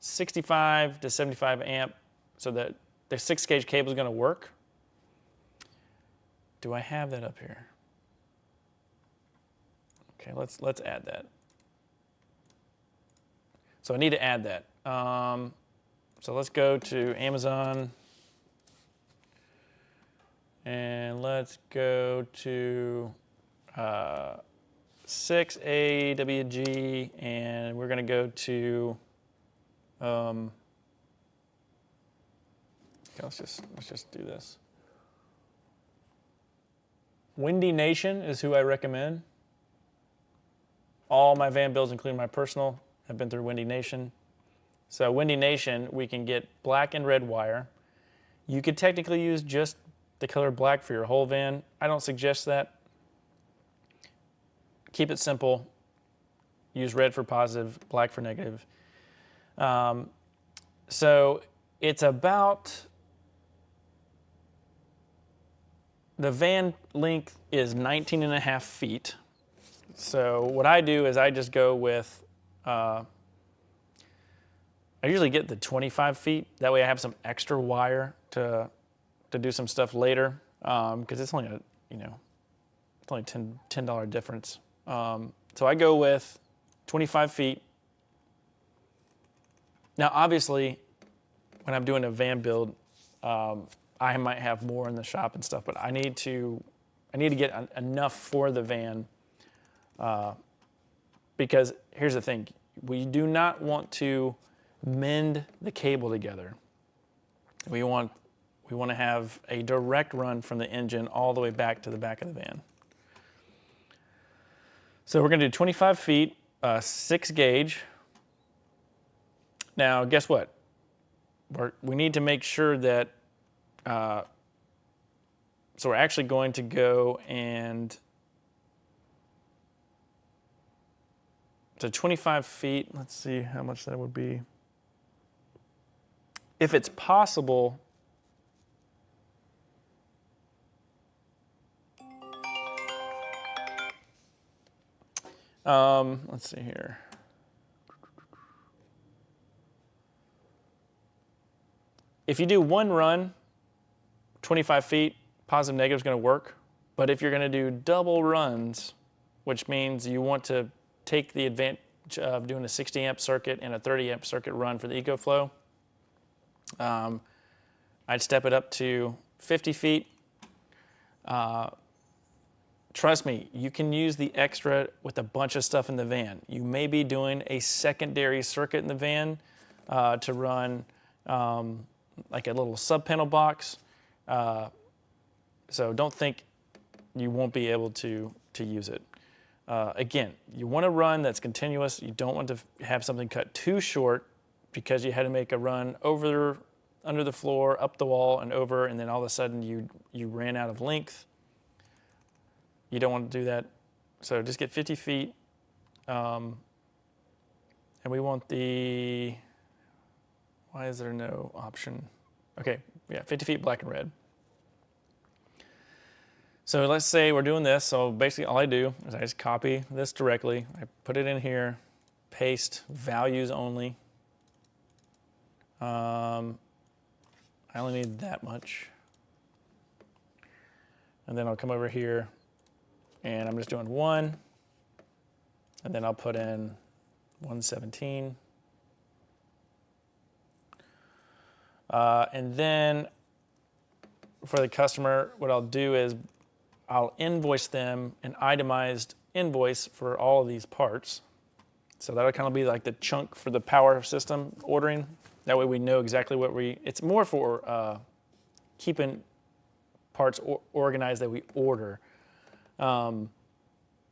65 to 75 amp so that the 6 gauge cable is going to work. Do I have that up here? Okay, let's add that. So I need to add that. So let's go to Amazon and let's go to 6 AWG, and we're going to go to okay, let's just do this. Windy Nation is who I recommend. All my van builds, including my personal, have been through Windy Nation. So Windy Nation, we can get black and red wire. You could technically use just the color black for your whole van. I don't suggest that. Keep it simple. Use red for positive, black for negative. So it's about, the van length is 19.5 feet. So what I do is I just go with, I usually get the 25 feet. That way I have some extra wire to do some stuff later, because it's only it's only $10 difference. So I go with 25 feet. Now, obviously, when I'm doing a van build, I might have more in the shop and stuff, but I need to get enough for the van. Because here's the thing, we do not want to mend the cable together. We want to have a direct run from the engine all the way back to the back of the van. So we're going to do 25 feet, 6 gauge. Now, guess what? We need to make sure that, so we're actually going to go and, so 25 feet, let's see how much that would be. If it's possible, let's see here. If you do one run, 25 feet, positive negative is going to work. But if you're going to do double runs, which means you want to take the advantage of doing a 60 amp circuit and a 30 amp circuit run for the EcoFlow, I'd step it up to 50 feet. Trust me, you can use the extra with a bunch of stuff in the van. You may be doing a secondary circuit in the van to run like a little sub panel box. So don't think you won't be able to use it. Again, you want a run that's continuous. You don't want to have something cut too short because you had to make a run under the floor, up the wall, and over, and then all of a sudden you ran out of length. You don't want to do that. So just get 50 feet. And we want the, why is there no option? Okay, yeah, 50 feet black and red. So let's say we're doing this. So basically all I do is I just copy this directly. I put it in here, paste values only. I only need that much. And then I'll come over here and I'm just doing 1. And then I'll put in 117. And then for the customer, what I'll do is I'll invoice them an itemized invoice for all of these parts. So that'll kind of be like the chunk for the power system ordering. That way we know exactly what it's more for keeping parts organized that we order. The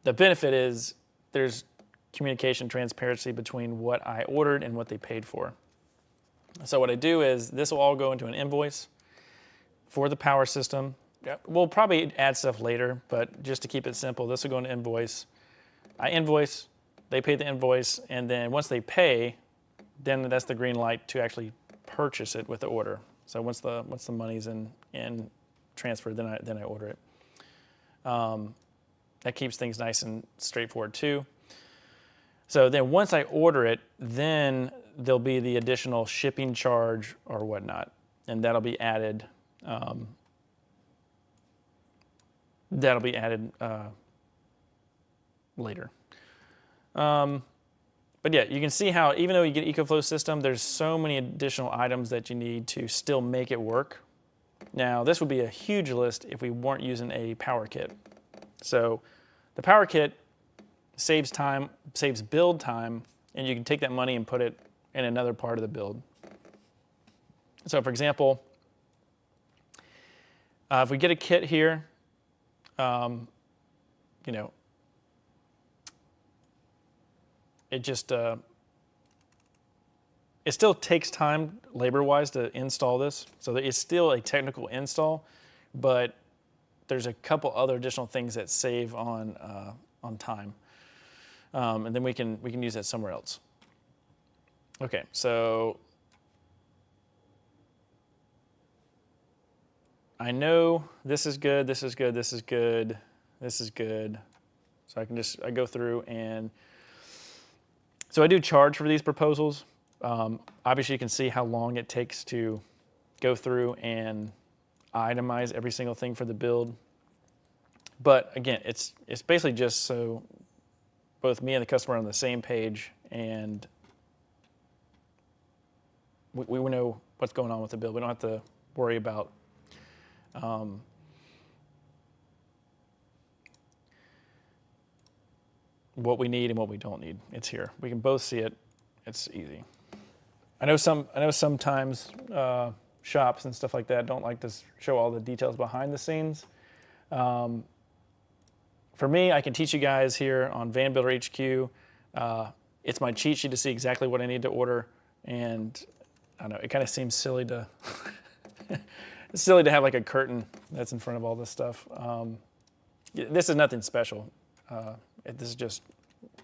benefit is there's communication transparency between what I ordered and what they paid for. So what I do is this will all go into an invoice for the power system. We'll probably add stuff later, but just to keep it simple, this will go into invoice. I invoice, they pay the invoice, and then once they pay, then that's the green light to actually purchase it with the order. So once the money's in transferred, then I order it. That keeps things nice and straightforward too. So then once I order it, then there'll be the additional shipping charge or whatnot, and that'll be added. Later. But yeah, you can see how even though you get EcoFlow system, there's so many additional items that you need to still make it work. Now, this would be a huge list if we weren't using a power kit. So the power kit saves time, saves build time, and you can take that money and put it in another part of the build. So for example, if we get a kit here, it still takes time labor-wise to install this. So it's still a technical install, but there's a couple other additional things that save on time. And then we can use that somewhere else. Okay, so I know this is good, this is good, this is good, this is good. So I go through and, so I do charge for these proposals. Obviously you can see how long it takes to go through and itemize every single thing for the build. But again, it's basically just so both me and the customer are on the same page and we know what's going on with the build. We don't have to worry about what we need and what we don't need. It's here. We can both see it. It's easy. I know sometimes shops and stuff like that don't like to show all the details behind the scenes. And for me, I can teach you guys here on Van Builder HQ. It's my cheat sheet to see exactly what I need to order, and I don't know, it kind of seems silly to it's silly to have like a curtain that's in front of all this stuff. This is nothing special. This is just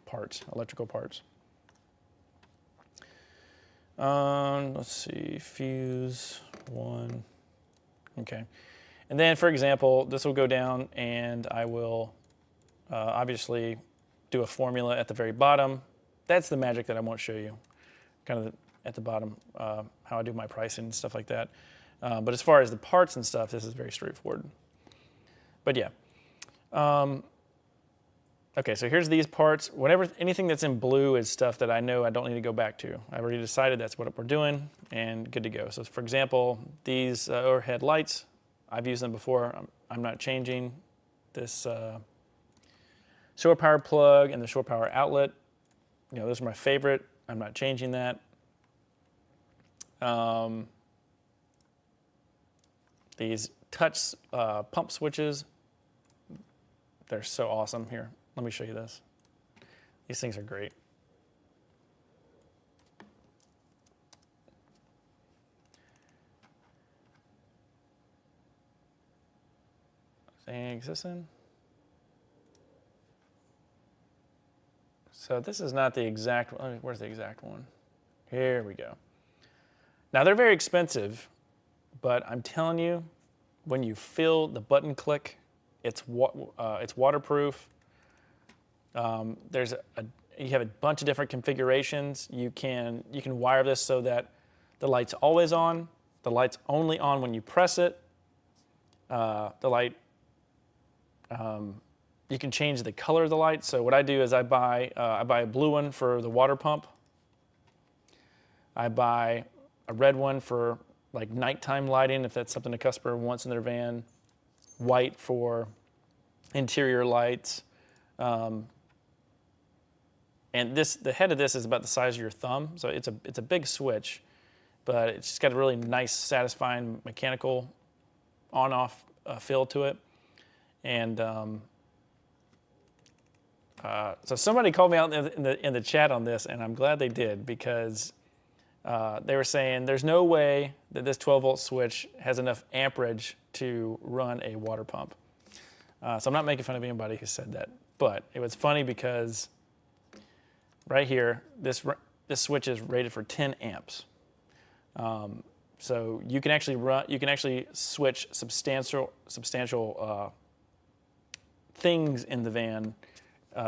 parts, electrical parts. Let's see, fuse 1. Okay. And then, for example, this will go down and I will obviously do a formula at the very bottom. That's the magic that I won't show you, kind of at the bottom, how I do my pricing and stuff like that. But as far as the parts and stuff, this is very straightforward. But yeah. Okay, so here's these parts. Anything that's in blue is stuff that I know I don't need to go back to. I've already decided that's what we're doing and good to go. So for example, these overhead lights, I've used them before. I'm not changing this shore power plug and the shore power outlet. You know, those are my favorite. I'm not changing that. These touch pump switches, they're so awesome. Here, let me show you this. These things are great. Anything existing? So this is not the exact one. Where's the exact one? Here we go. Now they're very expensive, but I'm telling you, when you feel the button click, it's waterproof. You have a bunch of different configurations. You can wire this so that the light's always on. The light's only on when you press it. The light. You can change the color of the light. So what I do is I buy a blue one for the water pump. I buy a red one for like nighttime lighting, if that's something a customer wants in their van. White for interior lights. And the head of this is about the size of your thumb, so it's a big switch, but it's just got a really nice, satisfying mechanical on-off feel to it. And so somebody called me out in the chat on this, and I'm glad they did, because they were saying there's no way that this 12-volt switch has enough amperage to run a water pump. So I'm not making fun of anybody who said that, but it was funny because right here, this switch is rated for 10 amps. So you can actually switch substantial things in the van,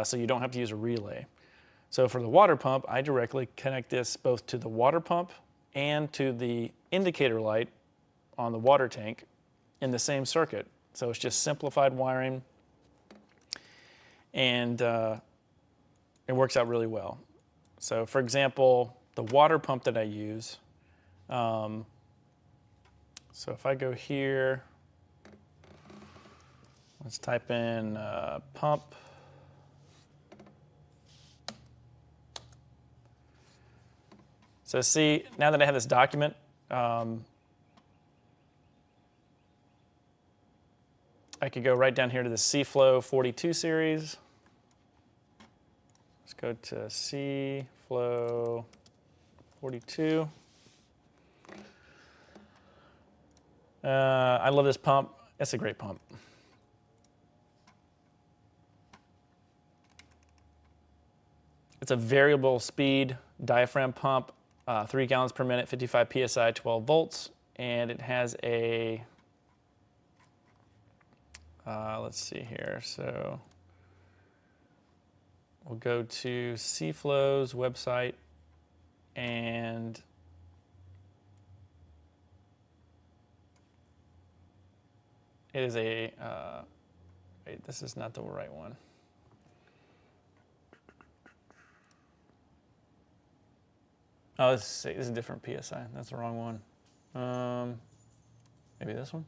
so you don't have to use a relay. So for the water pump, I directly connect this both to the water pump and to the indicator light on the water tank in the same circuit. So it's just simplified wiring, and it works out really well. So for example, the water pump that I use, so if I go here, let's type in pump. So see, now that I have this document, I could go right down here to the C-Flow 42 series. Let's go to C-Flow 42. I love this pump. It's a great pump. It's a variable speed diaphragm pump, 3 gallons per minute, 55 PSI, 12 volts, and it has a, let's see here, so we'll go to C-Flow's website, and it is a, wait, this is not the right one. Oh, this is a different PSI. That's the wrong one. Maybe this one?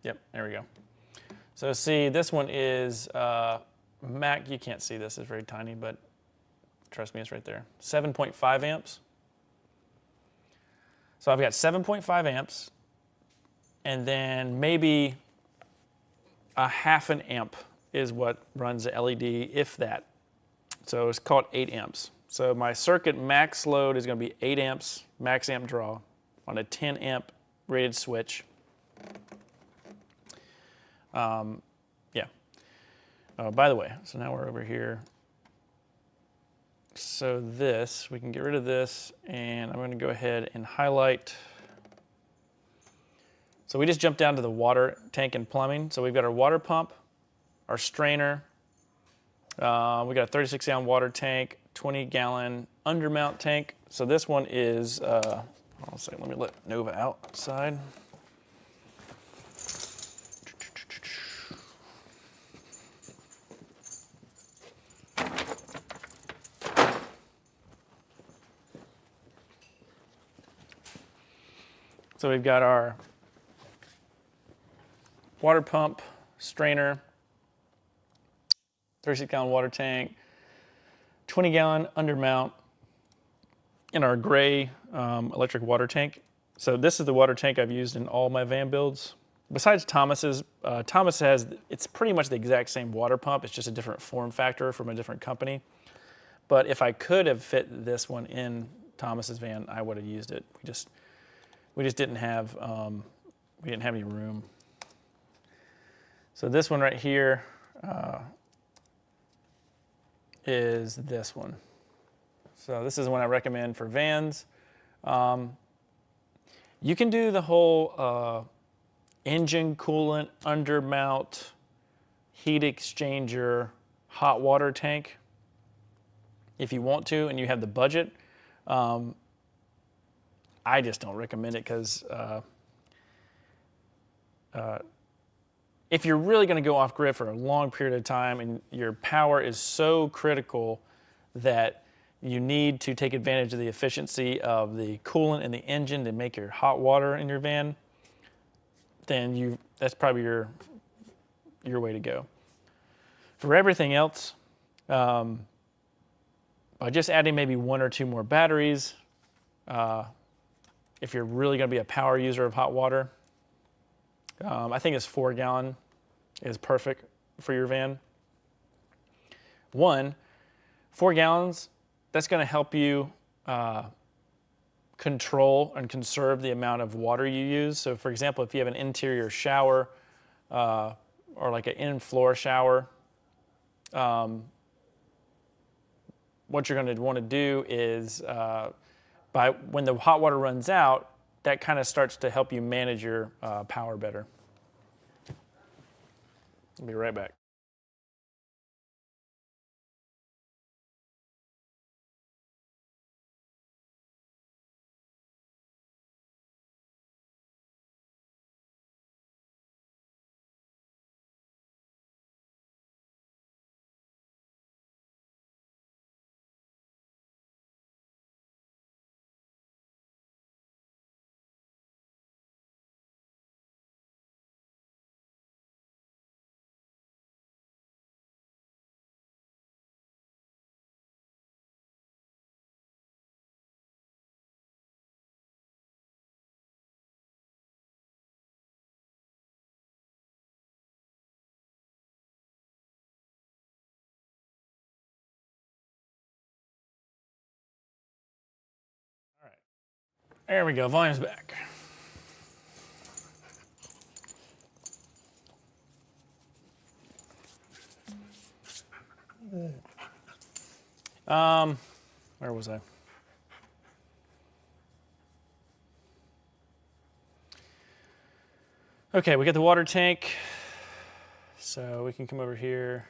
Yep, there we go. So see, this one is Mac. You can't see this, it's very tiny, but trust me, it's right there. 7.5 amps. So I've got 7.5 amps, and then maybe a half an amp is what runs the LED, if that. So it's called 8 amps. So my circuit max load is going to be 8 amps, max amp draw, on a 10 amp rated switch. Yeah. Oh, by the way, so now we're over here. So this, we can get rid of this, and I'm going to go ahead and highlight. So we just jumped down to the water tank and plumbing. So we've got our water pump, our strainer. We got a 36-gallon water tank, 20-gallon undermount tank. So this one is, hold on a second, let me let Nova outside. So we've got our water pump, strainer, 36-gallon water tank, 20-gallon undermount, and our gray electric water tank. So this is the water tank I've used in all my van builds. Besides Thomas's, Thomas has, it's pretty much the exact same water pump. It's just a different form factor from a different company. But if I could have fit this one in Thomas's van, I would have used it. We just didn't have, we didn't have any room. So this one right here is this one. So this is one I recommend for vans. You can do the whole engine coolant, undermount, heat exchanger, hot water tank if you want to and you have the budget. I just don't recommend it because if you're really going to go off grid for a long period of time and your power is so critical that you need to take advantage of the efficiency of the coolant in the engine to make your hot water in your van, then that's probably your way to go. For everything else, by just adding maybe 1 or 2 more batteries, if you're really going to be a power user of hot water, I think this 4-gallon is perfect for your van. 4 gallons, that's going to help you control and conserve the amount of water you use. So for example, if you have an interior shower or like an in-floor shower, what you're going to want to do is when the hot water runs out, that kind of starts to help you manage your power better. I'll be right back. All right, there we go, volume's back. Where was I? Okay, we got the water tank. So we can come over here.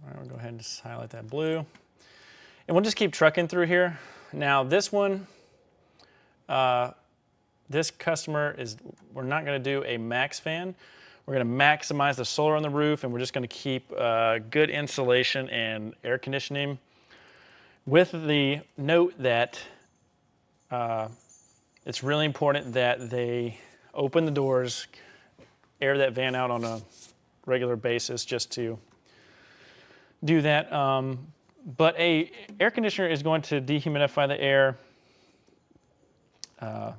All right, we'll go ahead and just highlight that blue. And we'll just keep trucking through here. Now this one, this customer we're not gonna do a max fan. We're gonna maximize the solar on the roof, and we're just gonna keep good insulation and air conditioning, with the note that it's really important that they open the doors, air that van out on a regular basis just to do that. But a air conditioner is going to dehumidify the air. But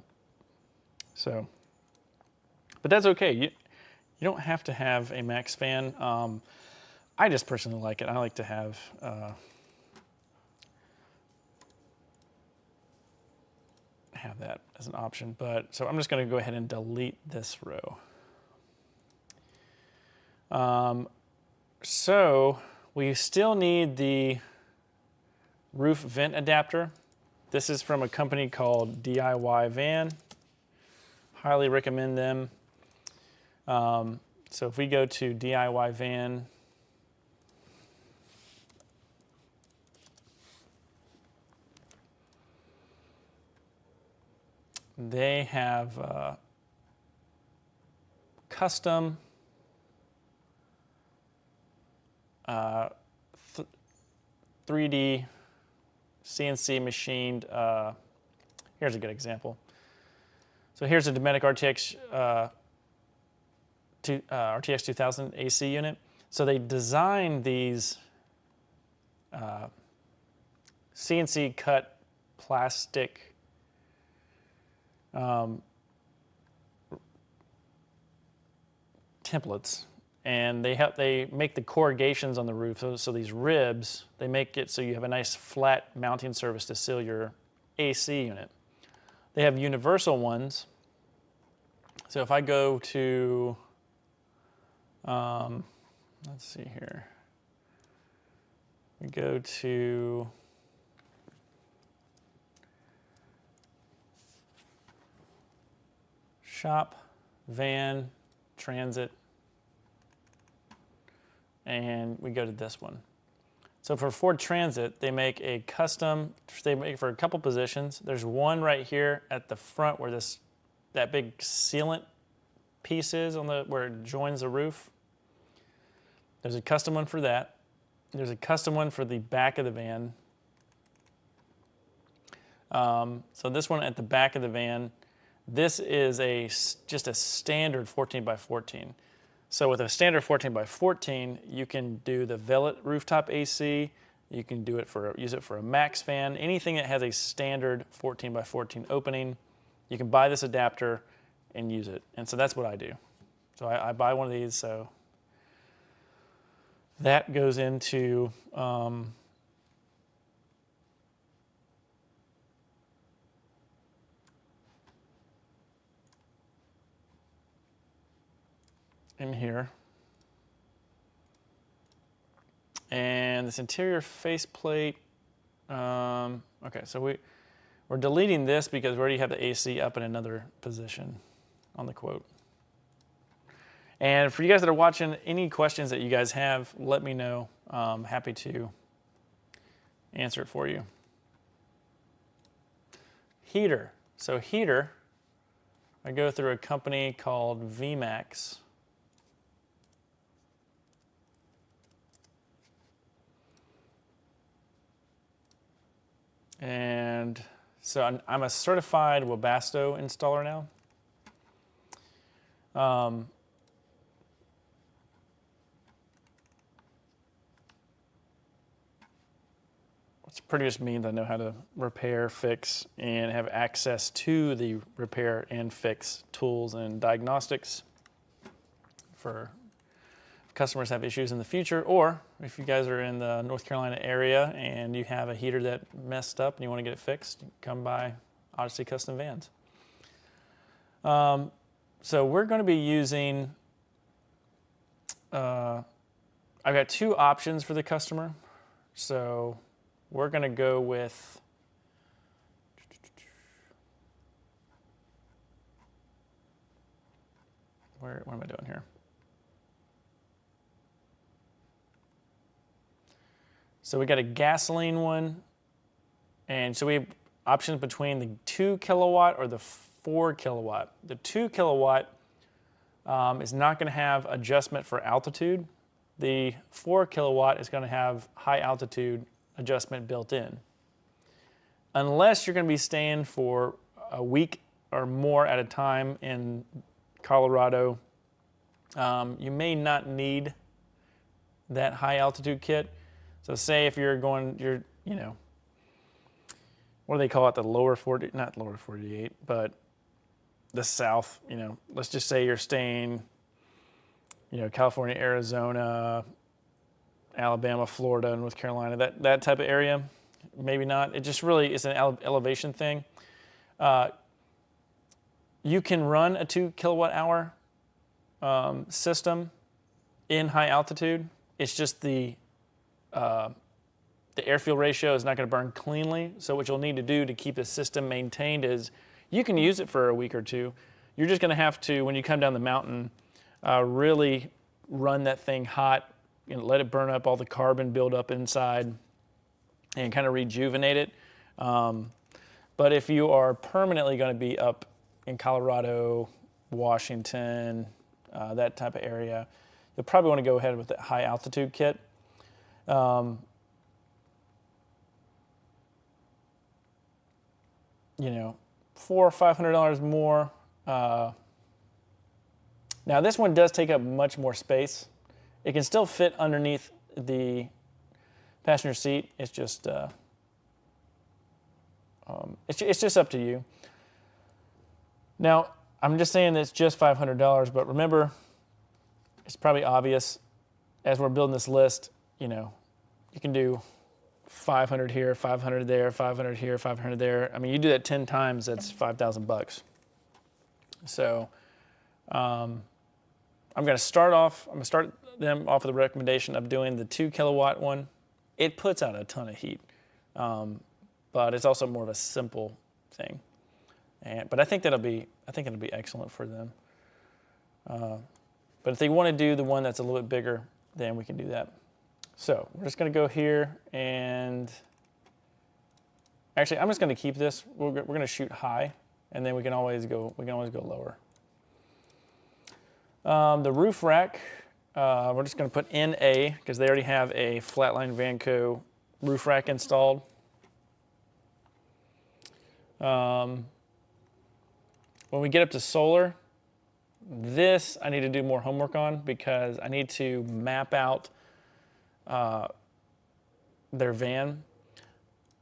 that's okay. You don't have to have a max fan. I just personally like it. I like to have that as an option. But so I'm just going to go ahead and delete this row. So we still need the roof vent adapter. This is from a company called DIY Van. Highly recommend them. So if we go to DIY Van, they have custom 3D CNC machined, here's a good example. So here's a Dometic RTX 2000 AC unit. So they designed these CNC cut plastic templates, and they make the corrugations on the roof. So these ribs, they make it so you have a nice flat mounting surface to seal your AC unit. They have universal ones. So if I go to, let's see here. We go to Shop, Van, Transit, and we go to this one. So for Ford Transit, they make a custom, they make for a couple positions. There's one right here at the front where that big sealant piece is on where it joins the roof. There's a custom one for that. There's a custom one for the back of the van. So this one at the back of the van, this is just a standard 14 by 14. So with a standard 14 by 14, you can do the Velvet rooftop AC. You can use it for a max fan. Anything that has a standard 14 by 14 opening, you can buy this adapter and use it. And so that's what I do. So I buy one of these. So that goes into in here. And this interior faceplate, okay, so we're deleting this because we already have the AC up in another position on the quote. And for you guys that are watching, any questions that you guys have, let me know. I'm happy to answer it for you. Heater. So heater, I go through a company called VMAX. And so I'm a certified Webasto installer now. Which pretty much means I know how to repair, fix, and have access to the repair and fix tools and diagnostics for customers have issues in the future, or if you guys are in the North Carolina area and you have a heater that messed up and you want to get it fixed, come by Odyssey Custom Vans. So we're going to be using, I've got two options for the customer. So we're going to go with, what am I doing here? So we got a gasoline one, and so we have options between the 2 kilowatt or the 4 kilowatt. The 2 kilowatt is not going to have adjustment for altitude. The 4 kilowatt is going to have high altitude adjustment built in. unless you're going to be staying for a week or more at a time in Colorado, you may not need that high altitude kit. So say if you're going, what do they call it? The lower 40, not lower 48, but the South, let's just say you're staying, California, Arizona, Alabama, Florida, North Carolina, that type of area. Maybe not. It just really is an elevation thing. You can run a 2 kilowatt hour system in high altitude. It's just the air-fuel ratio is not going to burn cleanly. So what you'll need to do to keep the system maintained is you can use it for a week or two. You're just going to have to, when you come down the mountain, really run that thing hot, let it burn up all the carbon build up inside and kind of rejuvenate it. But if you are permanently going to be up in Colorado, Washington, that type of area, you'll probably want to go ahead with that high altitude kit. $400 or $500 more. Now this one does take up much more space. It can still fit underneath the passenger seat. It's just it's just up to you. Now I'm just saying it's just $500, but remember, it's probably obvious as we're building this list. You can do 500 here, 500 there, 500 here, 500 there. I mean, you do that 10 times, that's $5,000. So I'm going to start them off with the recommendation of doing the 2 kilowatt one. It puts out a ton of heat, but it's also more of a simple thing. But I think it'll be excellent for them. But if they want to do the one that's a little bit bigger, then we can do that. So we're just going to go here and actually I'm just going to keep this. We're going to shoot high, and then we can always go lower. The roof rack, we're just going to put NA because they already have a Flatline Vanco roof rack installed. When we get up to solar, this I need to do more homework on because I need to map out their van.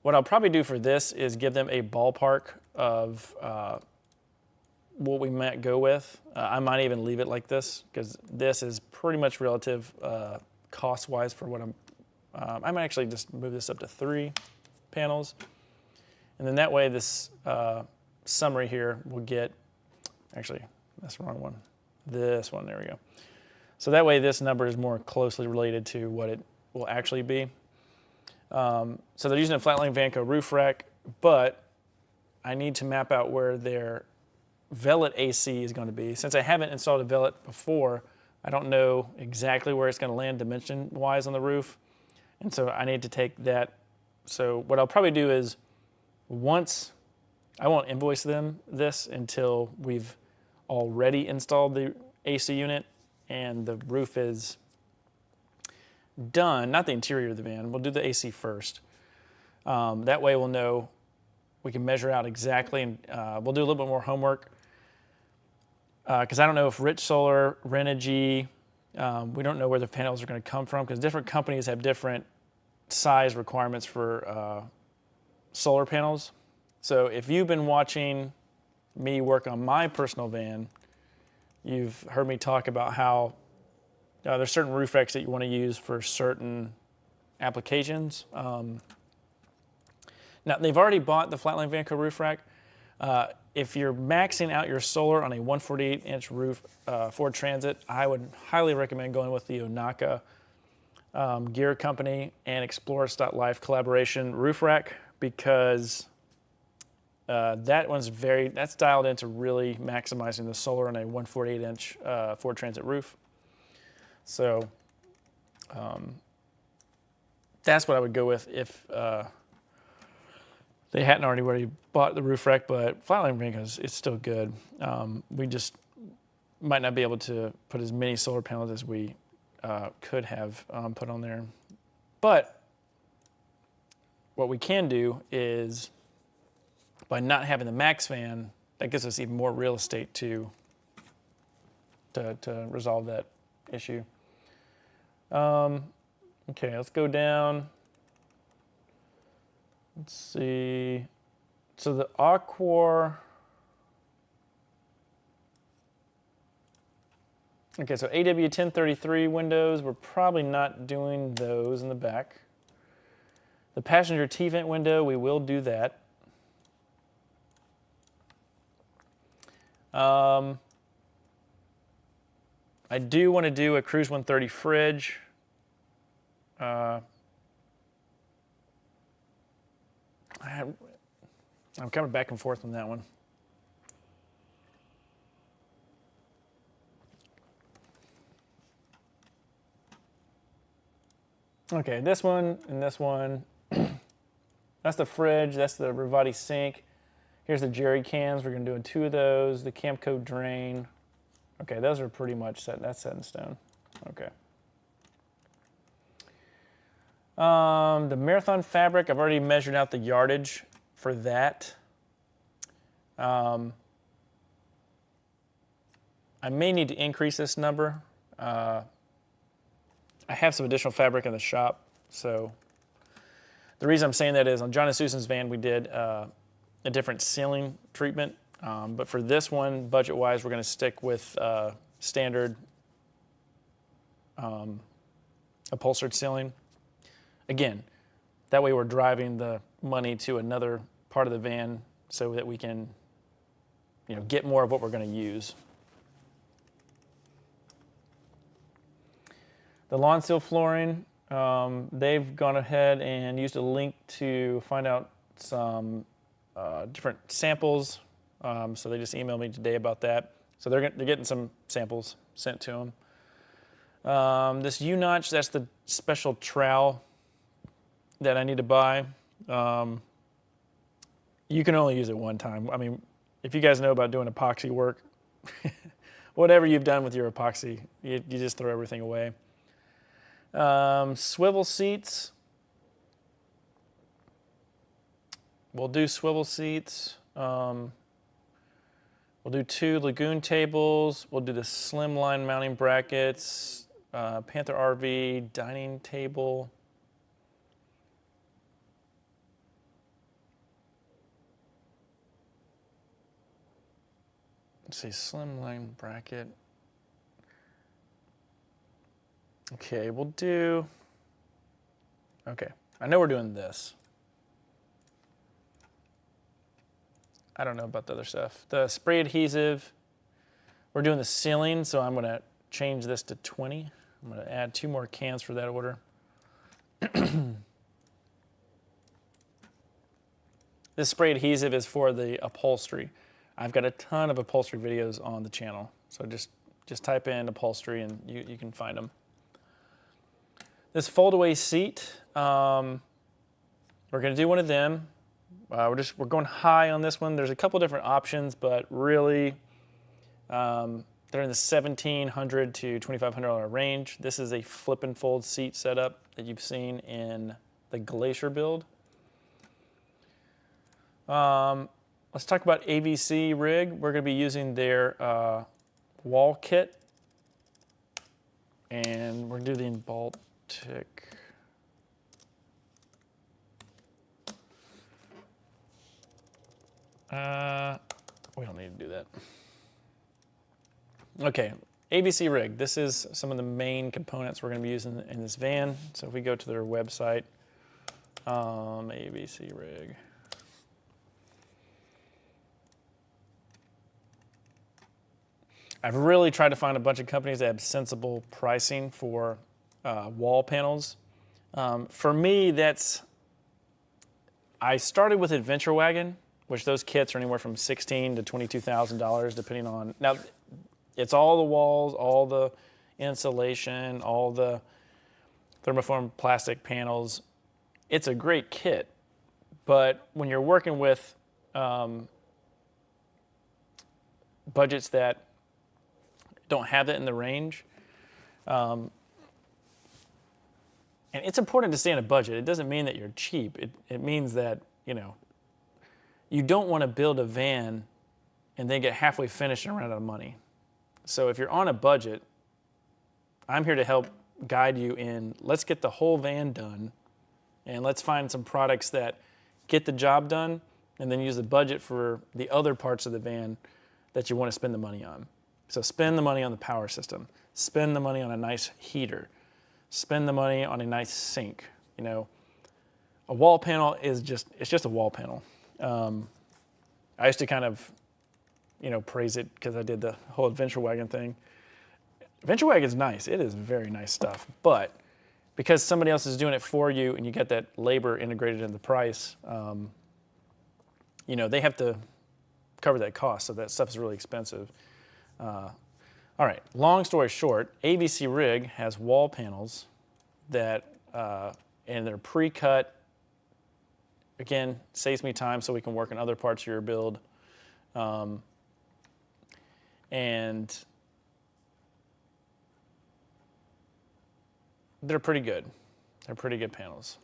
What I'll probably do for this is give them a ballpark of what we might go with. I might even leave it like this because this is pretty much relative cost-wise for what I might actually just move this up to 3 panels. And then that way this summary here will get, actually, that's the wrong one. This one, there we go. So that way this number is more closely related to what it will actually be. So they're using a Flatline Vanco roof rack, but I need to map out where their Vellet AC is going to be. Since I haven't installed a Vellet before, I don't know exactly where it's going to land dimension-wise on the roof. And so I need to take that. So what I'll probably do is I won't invoice them this until we've already installed the AC unit and the roof is done, not the interior of the van. We'll do the AC first. That way we'll know, we can measure out exactly, and we'll do a little bit more homework. Because I don't know if Rich Solar, Renogy, we don't know where the panels are going to come from because different companies have different size requirements for solar panels. So if you've been watching me work on my personal van, you've heard me talk about how there's certain roof racks that you want to use for certain applications. Now, they've already bought the Flatline Vanco roof rack. If you're maxing out your solar on a 148-inch roof Ford Transit, I would highly recommend going with the Onaka Gear Company and Explorers.life collaboration roof rack because that's dialed into really maximizing the solar on a 148-inch Ford Transit roof. So that's what I would go with if they hadn't already bought the roof rack, but Flatline Vanco it's still good. We just might not be able to put as many solar panels as we could have put on there. But what we can do is by not having the max van, that gives us even more real estate to resolve that issue. Okay, let's go down. Let's see. So the Aquar. Okay, so AW1033 windows, we're probably not doing those in the back. The passenger T-vent window, we will do that. I do want to do a Cruise 130 fridge. I'm coming back and forth on that one. Okay, this one and this one. That's the fridge, that's the Rivati sink. Here's the jerry cans, we're gonna do 2 of those, the Camco drain. Okay, those are pretty much set, that's set in stone. Okay. The Marathon fabric, I've already measured out the yardage for that. I may need to increase this number. I have some additional fabric in the shop, so the reason I'm saying that is on John and Susan's van we did a different ceiling treatment, but for this one, budget-wise, we're going to stick with standard upholstered ceiling. Again, that way we're driving the money to another part of the van so that we can, get more of what we're going to use. The lawn seal flooring, they've gone ahead and used a link to find out some different samples. So they just emailed me today about that. So they're getting some samples sent to them. This U-notch, that's the special trowel that I need to buy. You can only use it one time. I mean, if you guys know about doing epoxy work, whatever you've done with your epoxy, you just throw everything away. Swivel seats. We'll do swivel seats. We'll do 2 Lagoon tables. We'll do the slimline mounting brackets. Panther RV dining table. Let's see, slimline bracket. Okay, we'll do, okay, I know we're doing this. I don't know about the other stuff. The spray adhesive, we're doing the ceiling, so I'm gonna change this to 20. I'm gonna add 2 more cans for that order. This spray adhesive is for the upholstery. I've got a ton of upholstery videos on the channel, so just type in upholstery and you can find them. This fold-away seat, we're going to do one of them. We're going high on this one. There's a couple different options, but really, they're in the $1,700 to $2,500 range. This is a flip and fold seat setup that you've seen in the Glacier build. Let's talk about ABC Rig. We're going to be using their wall kit, and we're going to do the Baltic. We don't need to do that. Okay, ABC Rig. This is some of the main components we're going to be using in this van. So if we go to their website, ABC Rig. I've really tried to find a bunch of companies that have sensible pricing for wall panels. For me, I started with Adventure Wagon, which those kits are anywhere from $16,000 to $22,000, depending on, now it's all the walls, all the insulation, all the thermoform plastic panels. It's a great kit, but when you're working with budgets that don't have it in the range, and it's important to stay on a budget. It doesn't mean that you're cheap. It means that, you you don't want to build a van and then get halfway finished and run out of money. So if you're on a budget, I'm here to help guide you in, let's get the whole van done, and let's find some products that get the job done, and then use the budget for the other parts of the van that you want to spend the money on. So spend the money on the power system, spend the money on a nice heater, spend the money on a nice sink. You know, a wall panel is it's just a wall panel. I used to kind of, praise it because I did the whole Adventure Wagon thing. Adventure Wagon's nice. It is very nice stuff. But because somebody else is doing it for you and you get that labor integrated in the price, they have to cover that cost. So that stuff is really expensive. All right, long story short, ABC Rig has wall panels that, and they're pre-cut. Again, saves me time so we can work on other parts of your build. And they're pretty good. They're pretty good panels.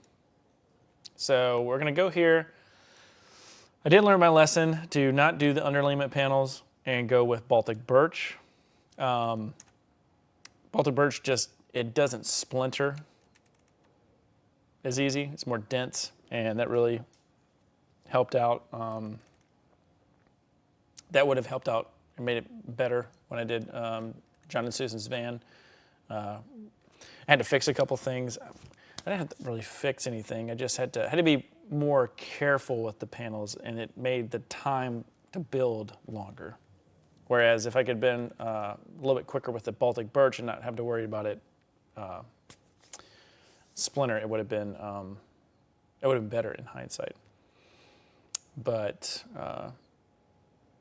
So we're gonna go here. I did learn my lesson to not do the underlayment panels and go with Baltic birch. Baltic birch it doesn't splinter as easy. It's more dense, and that really helped out. That would have helped out and made it better when I did John and Susan's van. I had to fix a couple things. I didn't have to really fix anything. I just had to be more careful with the panels, and it made the time to build longer. Whereas if I could have been a little bit quicker with the Baltic birch and not have to worry about it splinter, it would have been better in hindsight. But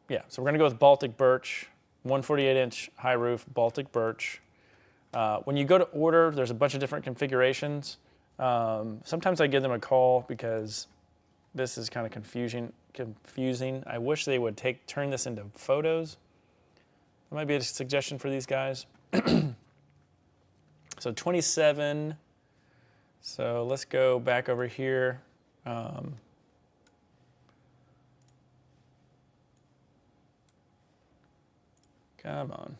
yeah, so we're gonna go with Baltic birch, 148-inch high roof Baltic birch. When you go to order, there's a bunch of different configurations. Sometimes I give them a call because this is kind of confusing. I wish they would turn this into photos. That might be a suggestion for these guys. So 27. So let's go back over here. Come on.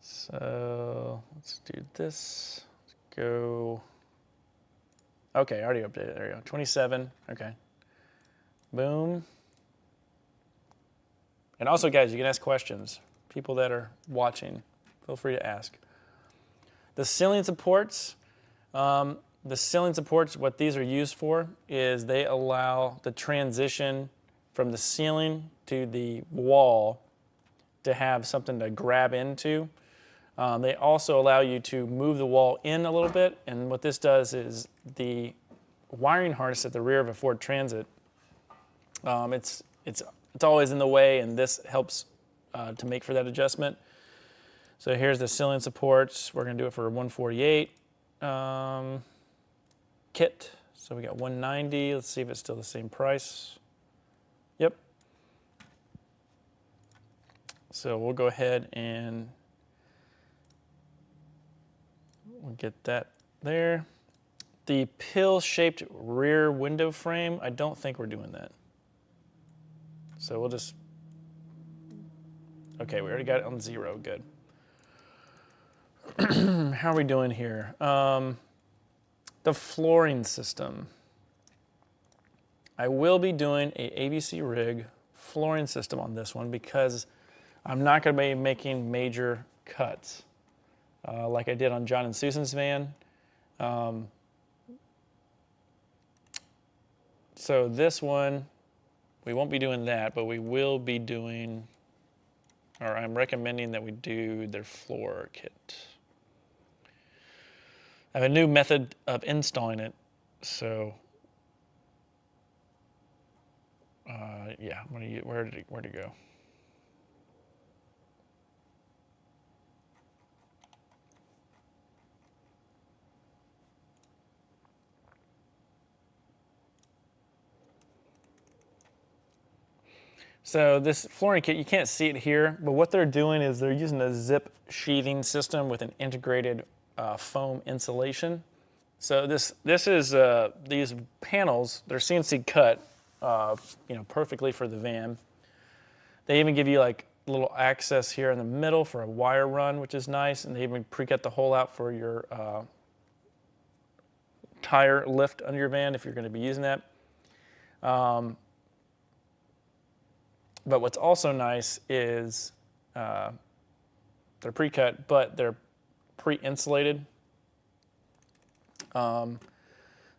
So let's do this. Let's go. Okay, I already updated. There you go. 27. Okay. Boom. And also, guys, you can ask questions. People that are watching, feel free to ask. The ceiling supports. What these are used for is they allow the transition from the ceiling to the wall to have something to grab into. They also allow you to move the wall in a little bit, and what this does is the wiring harness at the rear of a Ford Transit, it's always in the way, and this helps to make for that adjustment. So here's the ceiling supports. We're going to do it for a 148 kit. So we got 190. Let's see if it's still the same price. Yep. So we'll go ahead and we'll get that there. The pill-shaped rear window frame, I don't think we're doing that. So we'll just, okay, we already got it on 0, good. How are we doing here? The flooring system. I will be doing a ABC Rig flooring system on this one because I'm not going to be making major cuts like I did on John and Susan's van. So this one, we won't be doing that, but we will be doing, or I'm recommending that we do their floor kit. I have a new method of installing it, so yeah, where did it go? So this flooring kit, you can't see it here, but what they're doing is they're using a zip sheathing system with an integrated foam insulation. So this is these panels. They're CNC cut, perfectly for the van. They even give you like a little access here in the middle for a wire run, which is nice, and they even pre-cut the hole out for your tire lift under your van if you're going to be using that. But what's also nice is they're pre-cut, but they're pre-insulated.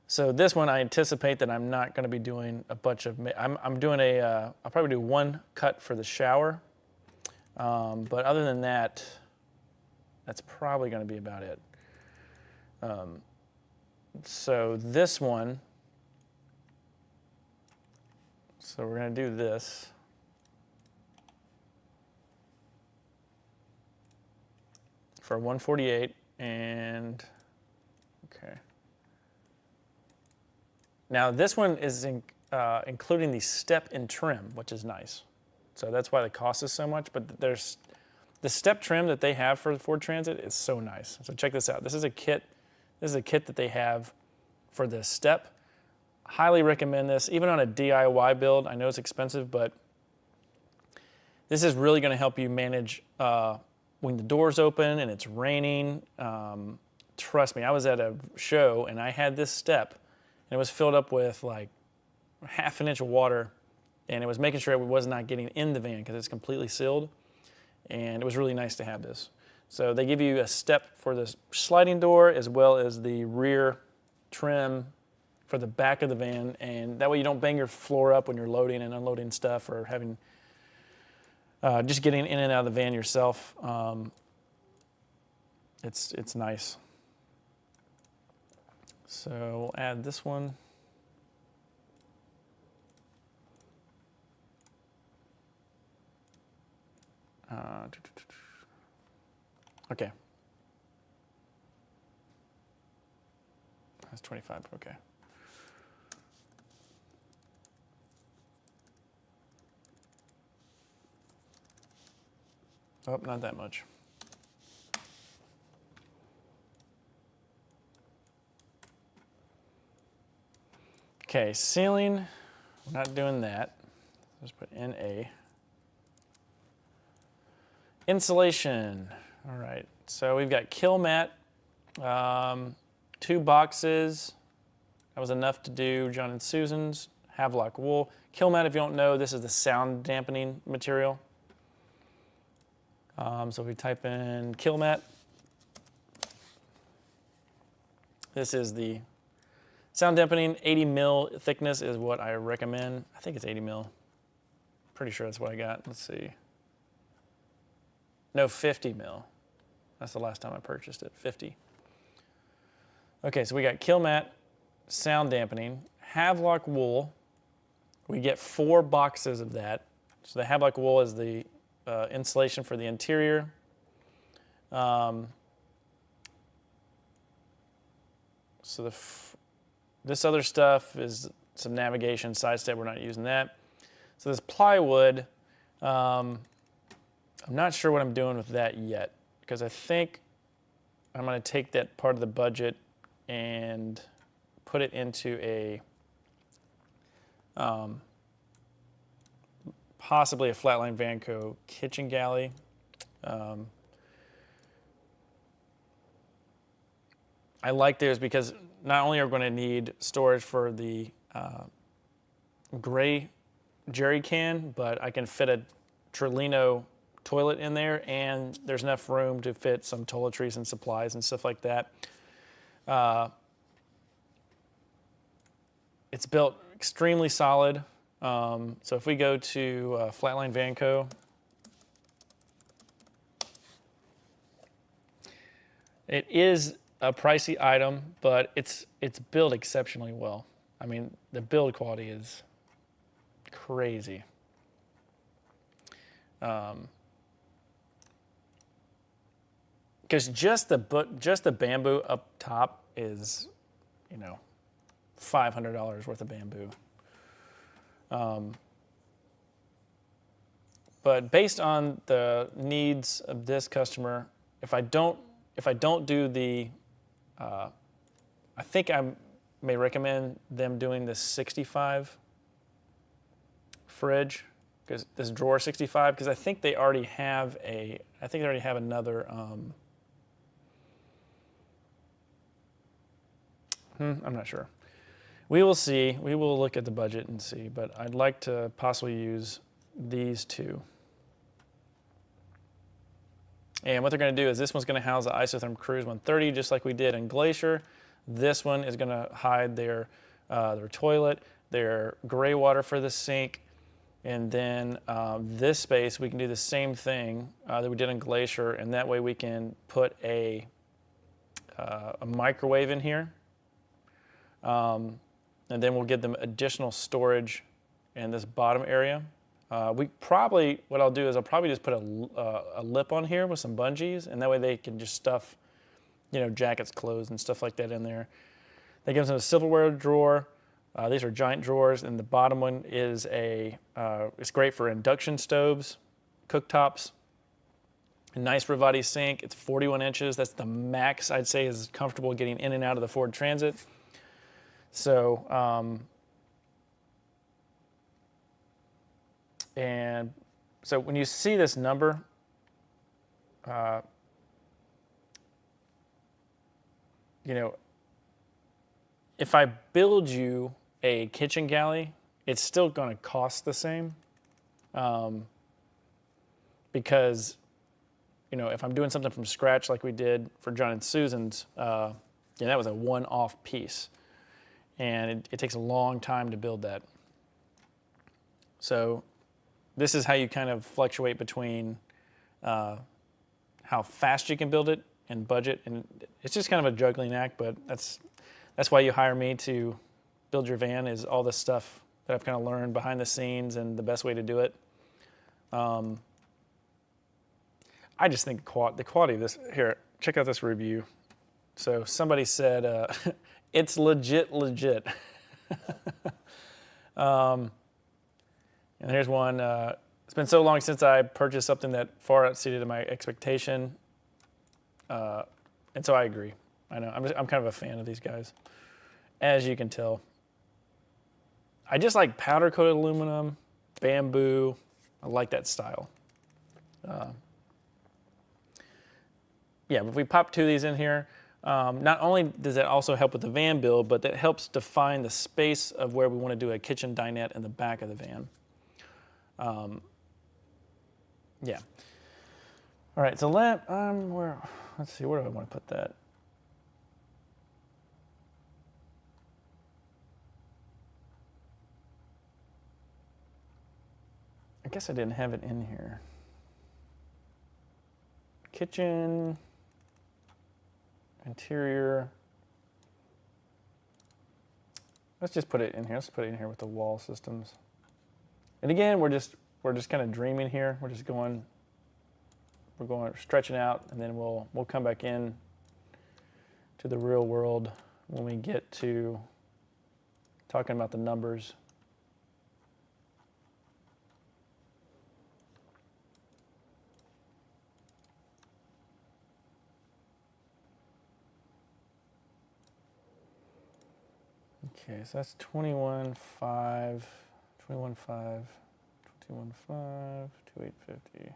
So this one, I anticipate that I'm not going to be doing a bunch of. I'm doing I'll probably do one cut for the shower, but other than that, that's probably going to be about it. So this one. So we're going to do this. For 148 and okay. Now this one is including the step and trim, which is nice. So that's why the cost is so much. But there's the step trim that they have for the Ford Transit is so nice. So check this out. This is a kit. This is a kit that they have for the step. Highly recommend this, even on a DIY build. I know it's expensive, but this is really going to help you manage when the door's open and it's raining. Trust me, I was at a show and I had this step and it was filled up with like half an inch of water, and it was making sure it was not getting in the van because it's completely sealed, and it was really nice to have this. So they give you a step for the sliding door as well as the rear trim for the back of the van, and that way you don't bang your floor up when you're loading and unloading stuff or having just getting in and out of the van yourself. It's nice. So we'll add this one. Okay. That's 25, okay. Oh, not that much. Okay, ceiling, we're not doing that. Let's put NA. Insulation, all right. So we've got Kilmat, 2 boxes. That was enough to do John and Susan's. Havelock wool. Kilmat, if you don't know, this is the sound dampening material. So if we type in Kilmat, this is the sound dampening. 80 mil thickness is what I recommend. I think it's 80 mil. Pretty sure that's what I got. Let's see. No, 50 mil. That's the last time I purchased it, 50. Okay, so we got Kilmat, sound dampening, Havelock wool. We get 4 boxes of that. So the Havelock wool is the insulation for the interior. So this other stuff is some navigation, side step. We're not using that. So this plywood, I'm not sure what I'm doing with that yet, because I think I'm going to take that part of the budget and put it into a possibly a Flatline Vanco kitchen galley. I like theirs because not only are we going to need storage for the gray jerry can, but I can fit a Trolino toilet in there, and there's enough room to fit some toiletries and supplies and stuff like that. It's built extremely solid. So if we go to Flatline Vanco, it is a pricey item, but it's built exceptionally well. I mean, the build quality is crazy. Because just the bamboo up top is, $500 worth of bamboo. But based on the needs of this customer, if I don't do the I think I may recommend them doing this 65 fridge, because this drawer 65, because I think they already have another, I'm not sure. We will see. We will look at the budget and see, but I'd like to possibly use these two. And what they're going to do is this one's going to house the Isotherm Cruise 130, just like we did in Glacier. This one is going to hide their toilet, their gray water for the sink, and then this space we can do the same thing that we did in Glacier, and that way we can put a microwave in here, and then we'll give them additional storage in this bottom area. What I'll do is I'll probably just put a lip on here with some bungees, and that way they can just stuff, jackets, clothes, and stuff like that in there. That gives them a silverware drawer. These are giant drawers, and the bottom one is it's great for induction stoves, cooktops. A nice Rivati sink. It's 41 inches. That's the max I'd say is comfortable getting in and out of the Ford Transit. So, and so when you see this number, if I build you a kitchen galley, it's still going to cost the same, because, if I'm doing something from scratch like we did for John and Susan's, that was a one-off piece, and it takes a long time to build that. So this is how you kind of fluctuate between how fast you can build it and budget, and it's just kind of a juggling act, but that's why you hire me to build your van, is all this stuff that I've kind of learned behind the scenes and the best way to do it. I just think the quality of this, here, check out this review. So somebody said, it's legit. And here's one, it's been so long since I purchased something that far exceeded my expectation. And so I agree. I know, I'm kind of a fan of these guys, as you can tell. I just like powder coated aluminum, bamboo. I like that style. Yeah, but if we pop two of these in here, not only does that also help with the van build, but that helps define the space of where we want to do a kitchen dinette in the back of the van. Yeah. All right, so let's see, where do I want to put that? I guess I didn't have it in here. Kitchen, interior. Let's just put it in here. Let's put it in here with the wall systems. And again, we're just kind of dreaming here. We're stretching out, and then we'll come back in to the real world when we get to talking about the numbers. Okay, so that's 21.5, 21.5, 21.5, 2850.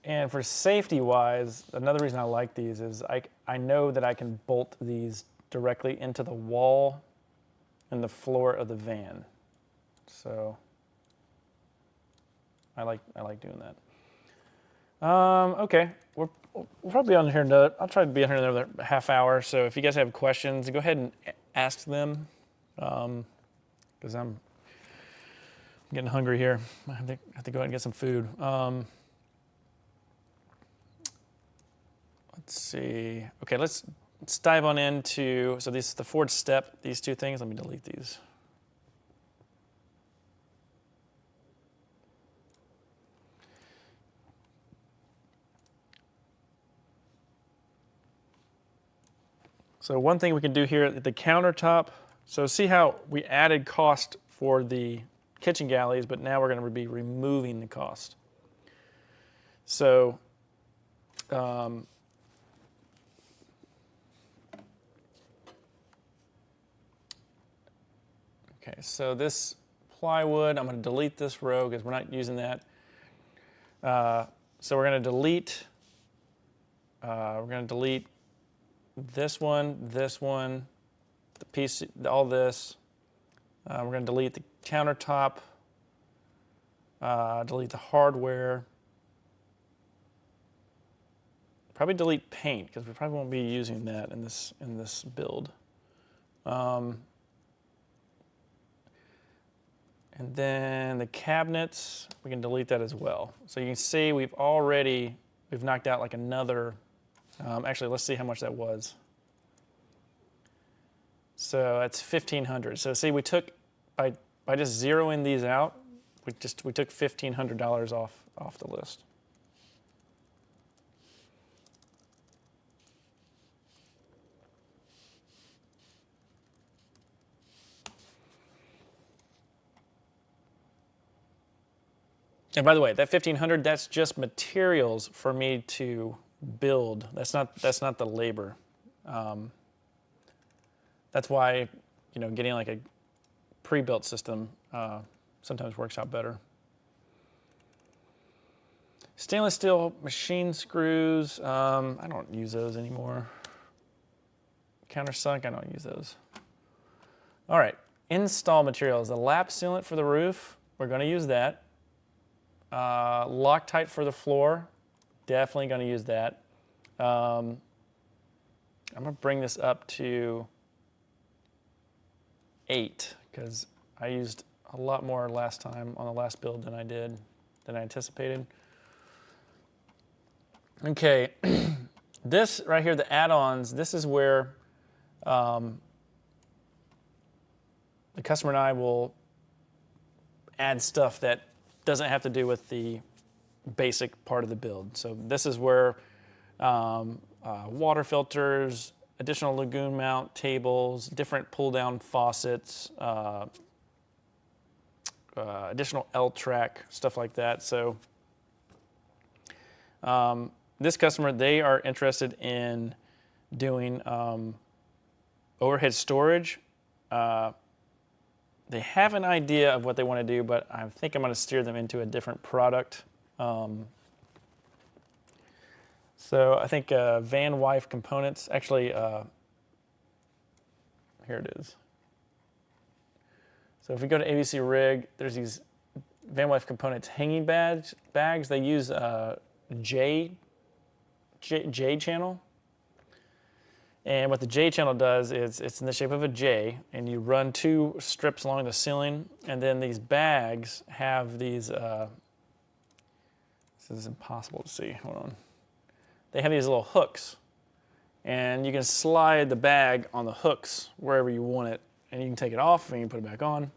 And for safety wise, another reason I like these is I know that I can bolt these directly into the wall and the floor of the van. So I like doing that. Okay, we'll probably be on here I'll try to be on here another half hour. So if you guys have questions, go ahead and ask them, because I'm getting hungry here. I have to go ahead and get some food. Let's see. Okay, let's dive on into, so this is the Ford Step, these two things. Let me delete these. So one thing we can do here, the countertop So see how we added cost for the kitchen galleys, but now we're going to be removing the cost. So okay, so this plywood, I'm going to delete this row because we're not using that. So we're going to delete this one, the piece, all this. We're going to delete the countertop, delete the hardware. Probably delete paint because we probably won't be using that in this build. And then the cabinets, we can delete that as well. So you can see we've knocked out like another, actually let's see how much that was. So that's 1,500. So see, we took, by just zeroing these out, we took $1,500 off the list. And by the way, that $1,500, that's just materials for me to build. That's not the labor. That's why, getting like a pre-built system sometimes works out better. Stainless steel machine screws, I don't use those anymore. Countersunk, I don't use those. All right, install materials. The lap sealant for the roof, we're going to use that. Loctite for the floor, definitely going to use that. I'm going to bring this up to 8 because I used a lot more last time on the last build than I anticipated. Okay, this right here, the add-ons, this is where the customer and I will add stuff that doesn't have to do with the basic part of the build. So this is where water filters, additional lagoon mount tables, different pull-down faucets, additional L-track, stuff like that. So this customer, they are interested in doing overhead storage. They have an idea of what they want to do, but I think I'm going to steer them into a different product. So I think Van Wyf Components, actually, here it is. So if we go to ABC Rig, there's these Van Wyf Components hanging bags. They use J channel. And what the J channel does is it's in the shape of a J, and you run 2 strips along the ceiling, and then these bags have these, this is impossible to see, hold on. They have these little hooks, and you can slide the bag on the hooks wherever you want it, and you can take it off and you can put it back on.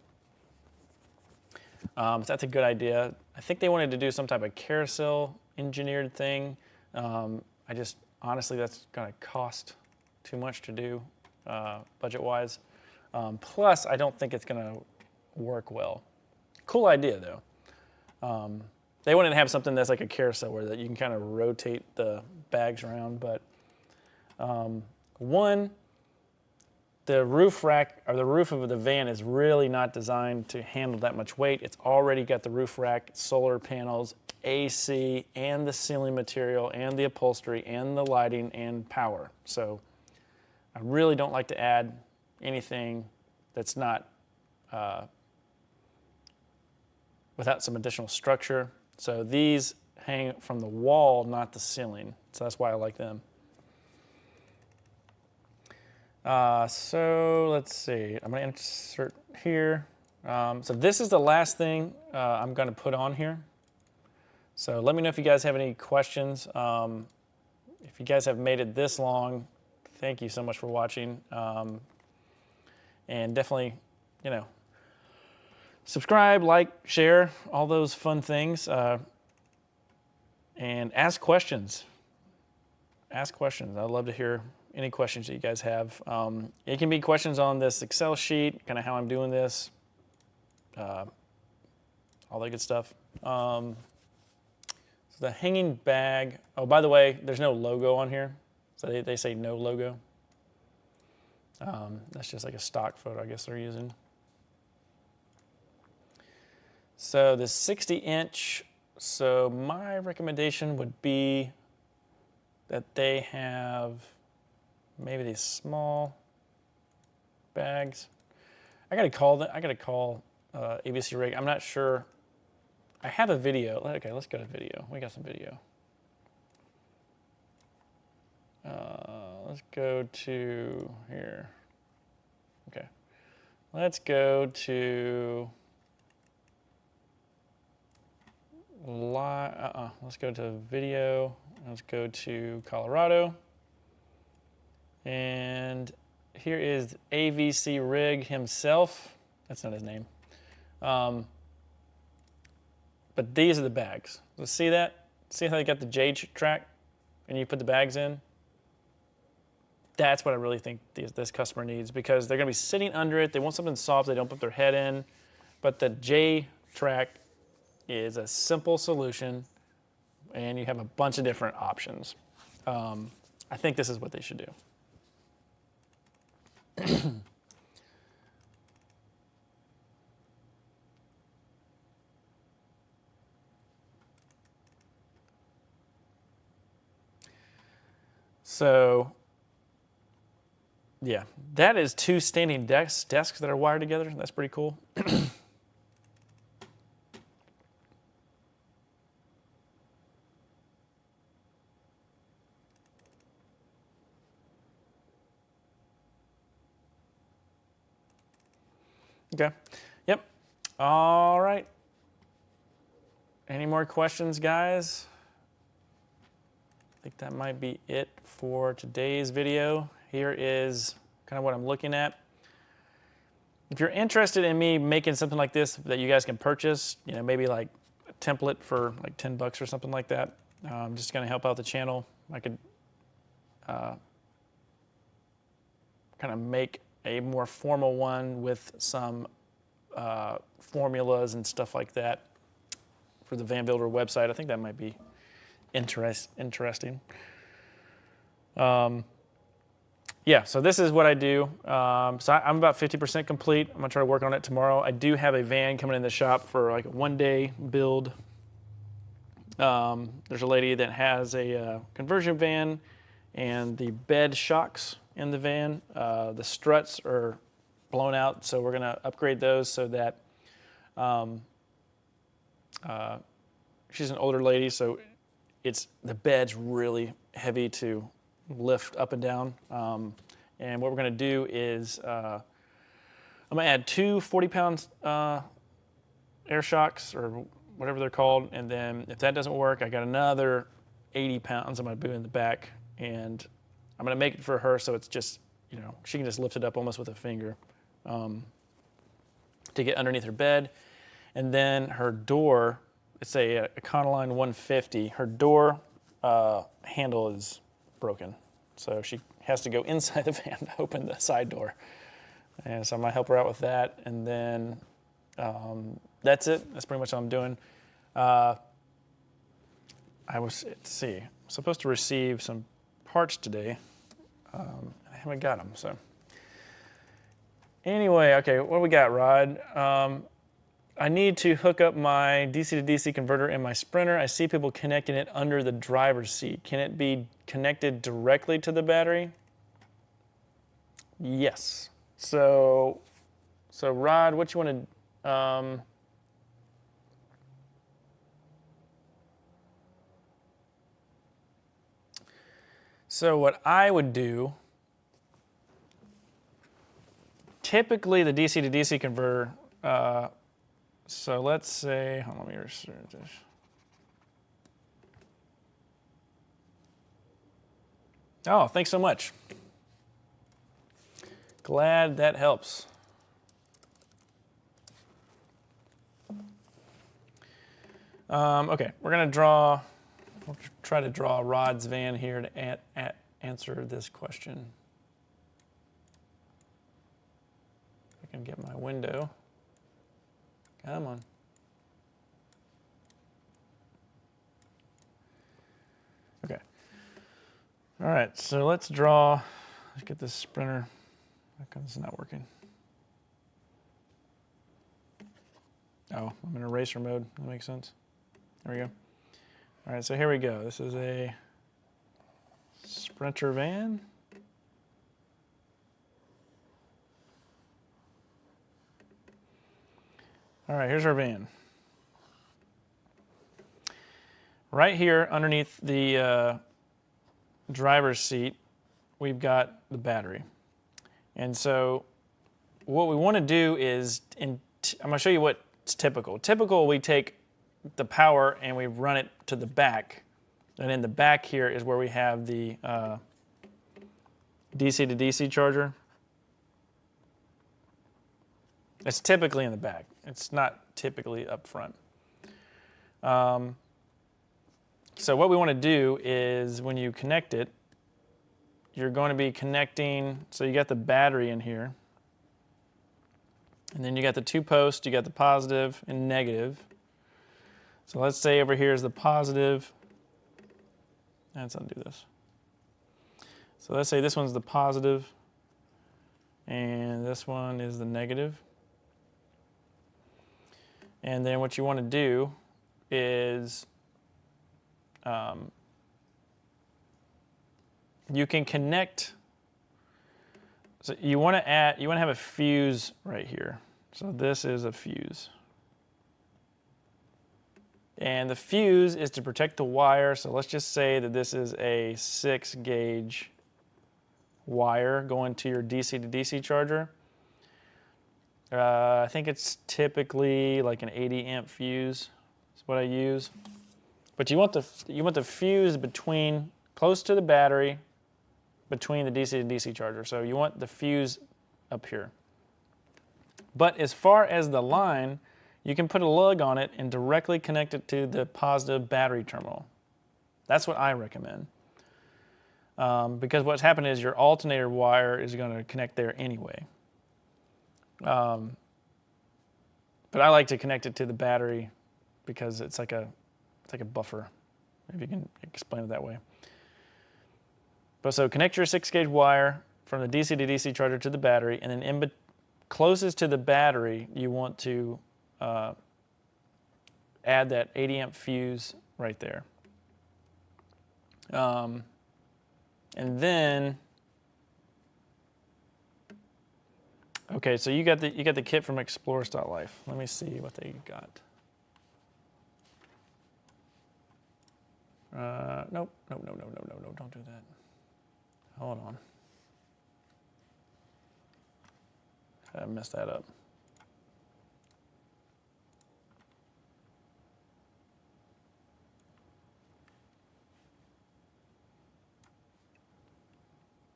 So that's a good idea. I think they wanted to do some type of carousel engineered thing. Honestly, that's gonna cost too much to do budget-wise. Plus, I don't think it's gonna work well. Cool idea though. They wanted to have something that's like a carousel where that you can kind of rotate the bags around, but the roof rack or the roof of the van is really not designed to handle that much weight. It's already got the roof rack, solar panels, AC, and the ceiling material, and the upholstery, and the lighting, and power. So I really don't like to add anything that's not without some additional structure. So these hang from the wall, not the ceiling. So that's why I like them. So let's see, I'm gonna insert here. So this is the last thing I'm gonna put on here. So let me know if you guys have any questions. If you guys have made it this long, thank you so much for watching. And definitely, subscribe, like, share, all those fun things. And ask questions. Ask questions. I'd love to hear any questions that you guys have. It can be questions on this Excel sheet, kind of how I'm doing this, all that good stuff. So the hanging bag, oh, by the way, there's no logo on here. So they say no logo. That's just like a stock photo, I guess they're using. So the 60-inch, so my recommendation would be that they have maybe these small bags. I gotta call ABC Rig. I'm not sure. I have a video. Okay, let's go to video. We got some video. Let's go to here. Okay, let's go to let's go to video. Let's go to Colorado. And here is ABC Rig himself. That's not his name. But these are the bags. So see that? See how they got the J track and you put the bags in? That's what I really think this customer needs, because they're going to be sitting under it. They want something soft they don't put their head in. But the J track is a simple solution, and you have a bunch of different options. I think this is what they should do. So, yeah, that is 2 standing desks that are wired together. That's pretty cool. Okay. Yep. All right. Any more questions, guys? I think that might be it for today's video. Here is kind of what I'm looking at. If you're interested in me making something like this that you guys can purchase, you know, maybe like a template for like $10 or something like that, just going to help out the channel. I could kind of make a more formal one with some formulas and stuff like that for the Van Builder website. I think that might be interesting. Yeah, so this is what I do. So I'm about 50% complete. I'm gonna try to work on it tomorrow. I do have a van coming in the shop for like a 1-day build. There's a lady that has a conversion van, and the bed shocks in the van, the struts are blown out, so we're gonna upgrade those so that she's an older lady, so the bed's really heavy to lift up and down. And what we're gonna do is I'm gonna add 2 40-pound air shocks, or whatever they're called, and then if that doesn't work, I got another 80 pounds I'm gonna put in the back, and I'm gonna make it for her so it's just, you know, she can just lift it up almost with a finger to get underneath her bed. And then her door, it's a Econoline 150. Her door handle is broken, so she has to go inside the van to open the side door. And so I'm gonna help her out with that, and then that's it. That's pretty much all I'm doing. Let's see, I'm supposed to receive some parts today. I haven't got them, so. Anyway, okay, what do we got, Rod? I need to hook up my DC to DC converter in my Sprinter. I see people connecting it under the driver's seat. Can it be connected directly to the battery? Yes. So Rod, what you want to, so what I would do, typically the DC to DC converter, so let's say, hold on, let me research this. Oh, thanks so much. Glad that helps. Okay, we'll try to draw Rod's van here to answer this question. I can get my window. Come on. Okay. All right, so let's get this Sprinter. How come it's not working? Oh, I'm in eraser mode. That makes sense. There we go. All right, so here we go. This is a Sprinter van. All right, here's our van. Right here underneath the driver's seat, we've got the battery. And so what we want to do is, I'm going to show you what's typical. Typical, we take the power and we run it to the back. And in the back here is where we have the DC to DC charger. It's typically in the back. It's not typically up front. So what we want to do is when you connect it, you're going to be connecting, so you got the battery in here. And then you got the two posts, you got the positive and negative. So let's say over here is the positive. Let's undo this. So let's say this one's the positive and this one is the negative. And then what you want to do is you can connect. So you want to have a fuse right here. So this is a fuse. And the fuse is to protect the wire. So let's just say that this is a 6-gauge wire going to your DC to DC charger. I think it's typically like an 80 amp fuse is what I use. But you want the fuse close to the battery between the DC to DC charger. So you want the fuse up here. But as far as the line, you can put a lug on it and directly connect it to the positive battery terminal. That's what I recommend. Because what's happened is your alternator wire is going to connect there anyway. But I like to connect it to the battery because it's like a buffer. Maybe you can explain it that way. But so connect your 6-gauge wire from the DC to DC charger to the battery, and then closest to the battery, you want to add that 80 amp fuse right there. And then, okay, so you got the kit from Explorers.life. Let me see what they got. Nope, don't do that. Hold on. I messed that up.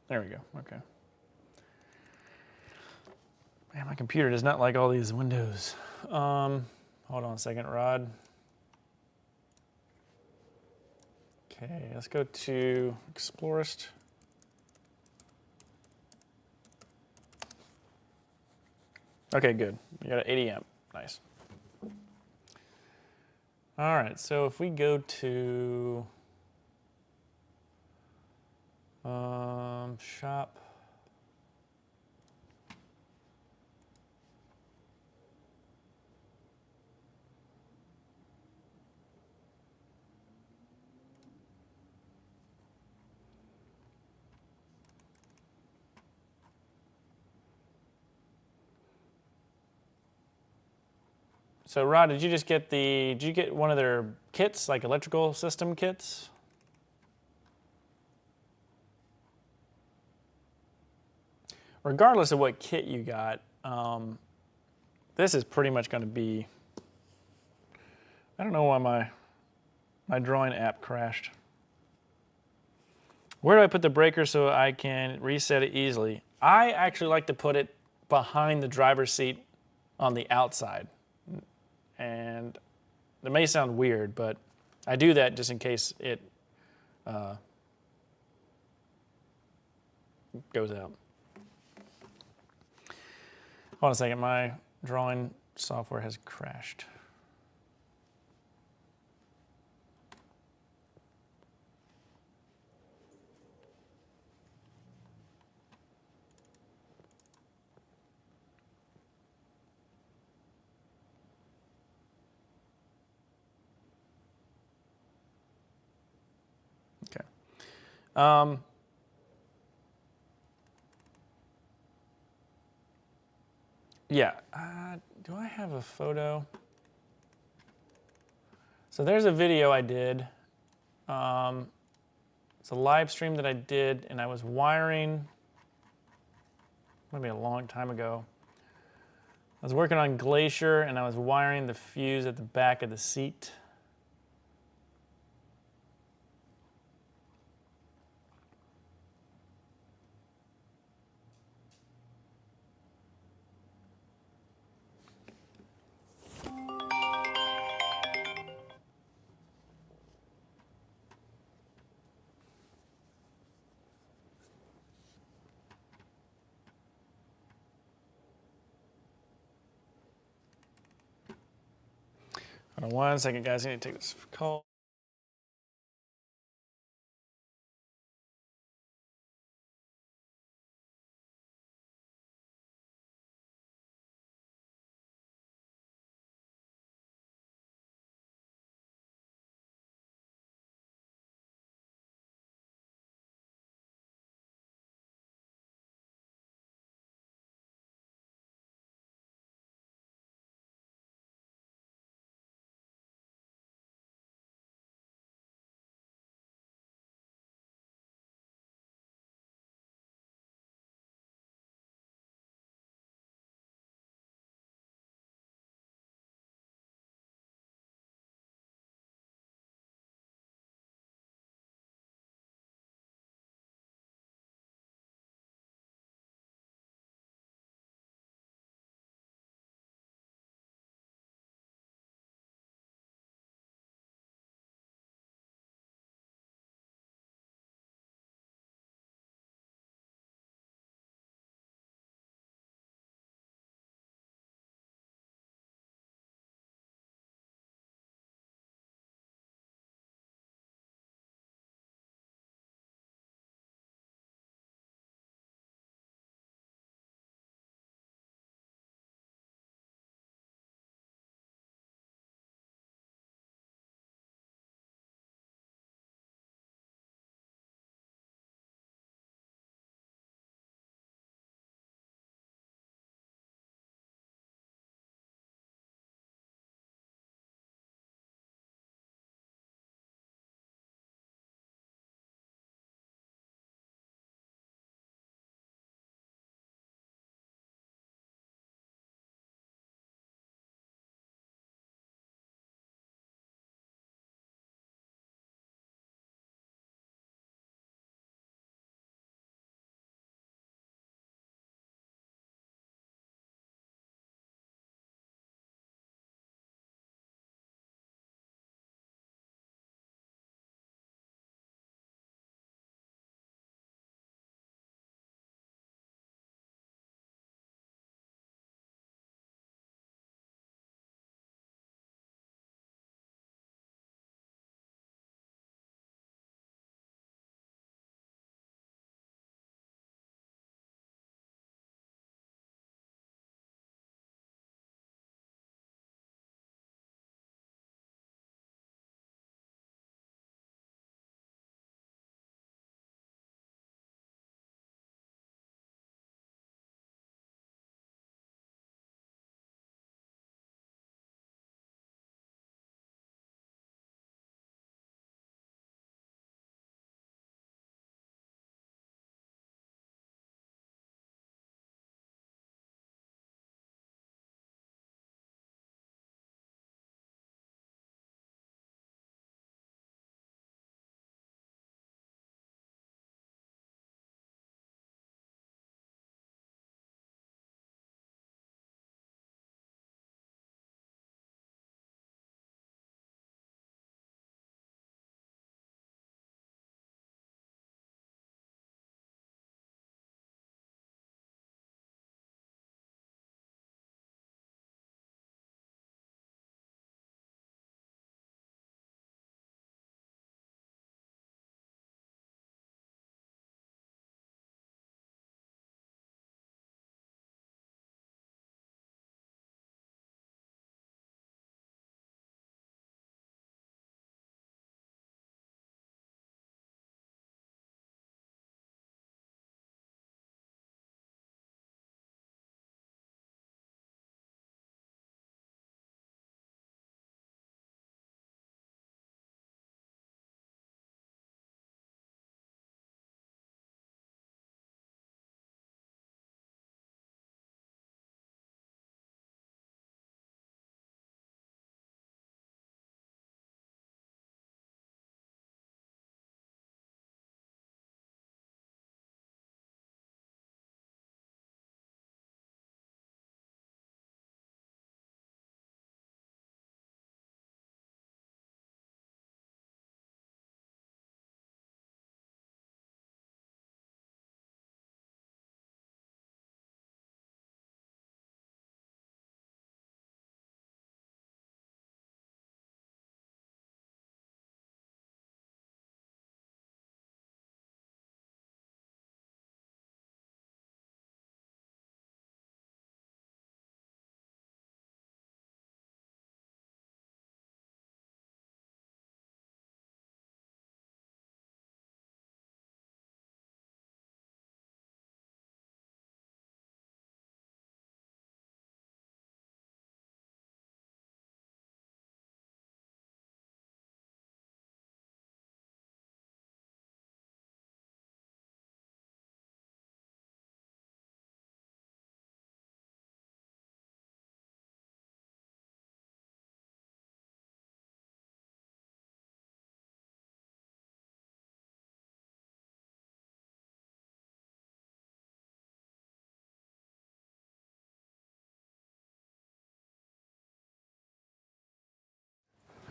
There we go, okay. Man, my computer does not like all these windows. Hold on a second, Rod. Okay, let's go to Explorist. Okay, good. You got an 80 amp. Nice. All right, so if we go to shop. So Rod, did you get one of their kits, like electrical system kits? Regardless of what kit you got, this is pretty much going to be, I don't know why my drawing app crashed. Where do I put the breaker so I can reset it easily? I actually like to put it behind the driver's seat on the outside. And it may sound weird, but I do that just in case it goes out. Hold on a second, my drawing software has crashed. Okay. Yeah, do I have a photo? So there's a video I did. It's a live stream that I did, and I was wiring, maybe a long time ago. I was working on Glacier, and I was wiring the fuse at the back of the seat. Hold on 1 second, guys. I need to take this call.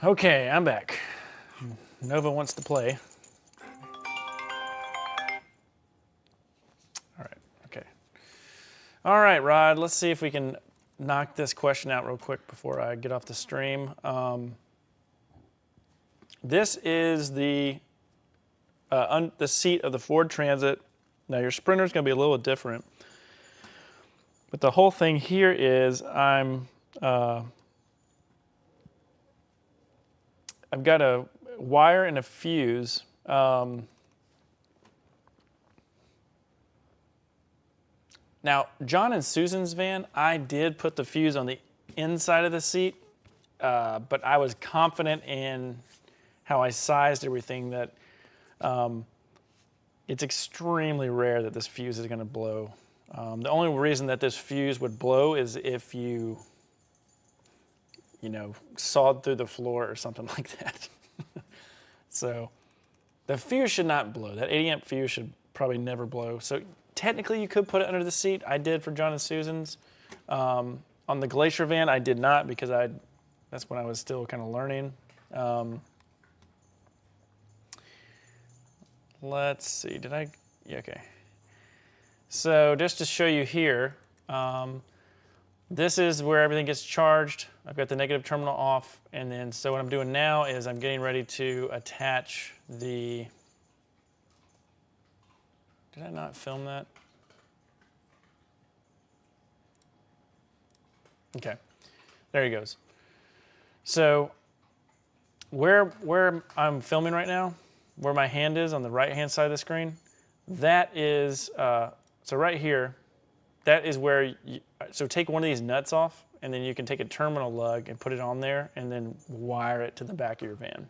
Okay, I'm back. Nova wants to play. All right, okay. All right, Rod, let's see if we can knock this question out real quick before I get off the stream. This is the seat of the Ford Transit. Now your Sprinter is going to be a little different, but the whole thing here is I've got a wire and a fuse. Now, John and Susan's van, I did put the fuse on the inside of the seat, but I was confident in how I sized everything that it's extremely rare that this fuse is going to blow. The only reason that this fuse would blow is if you sawed through the floor or something like that. So the fuse should not blow. That 80 amp fuse should probably never blow. So technically you could put it under the seat. I did for John and Susan's. On the Glacier van, I did not because that's when I was still kind of learning. Let's see, yeah, okay. So just to show you here, this is where everything gets charged. I've got the negative terminal off, and then so what I'm doing now is I'm getting ready to attach the, did I not film that? Okay, there he goes. So where I'm filming right now, where my hand is on the right-hand side of the screen, that is, so right here, that is where, so take one of these nuts off, and then you can take a terminal lug and put it on there, and then wire it to the back of your van.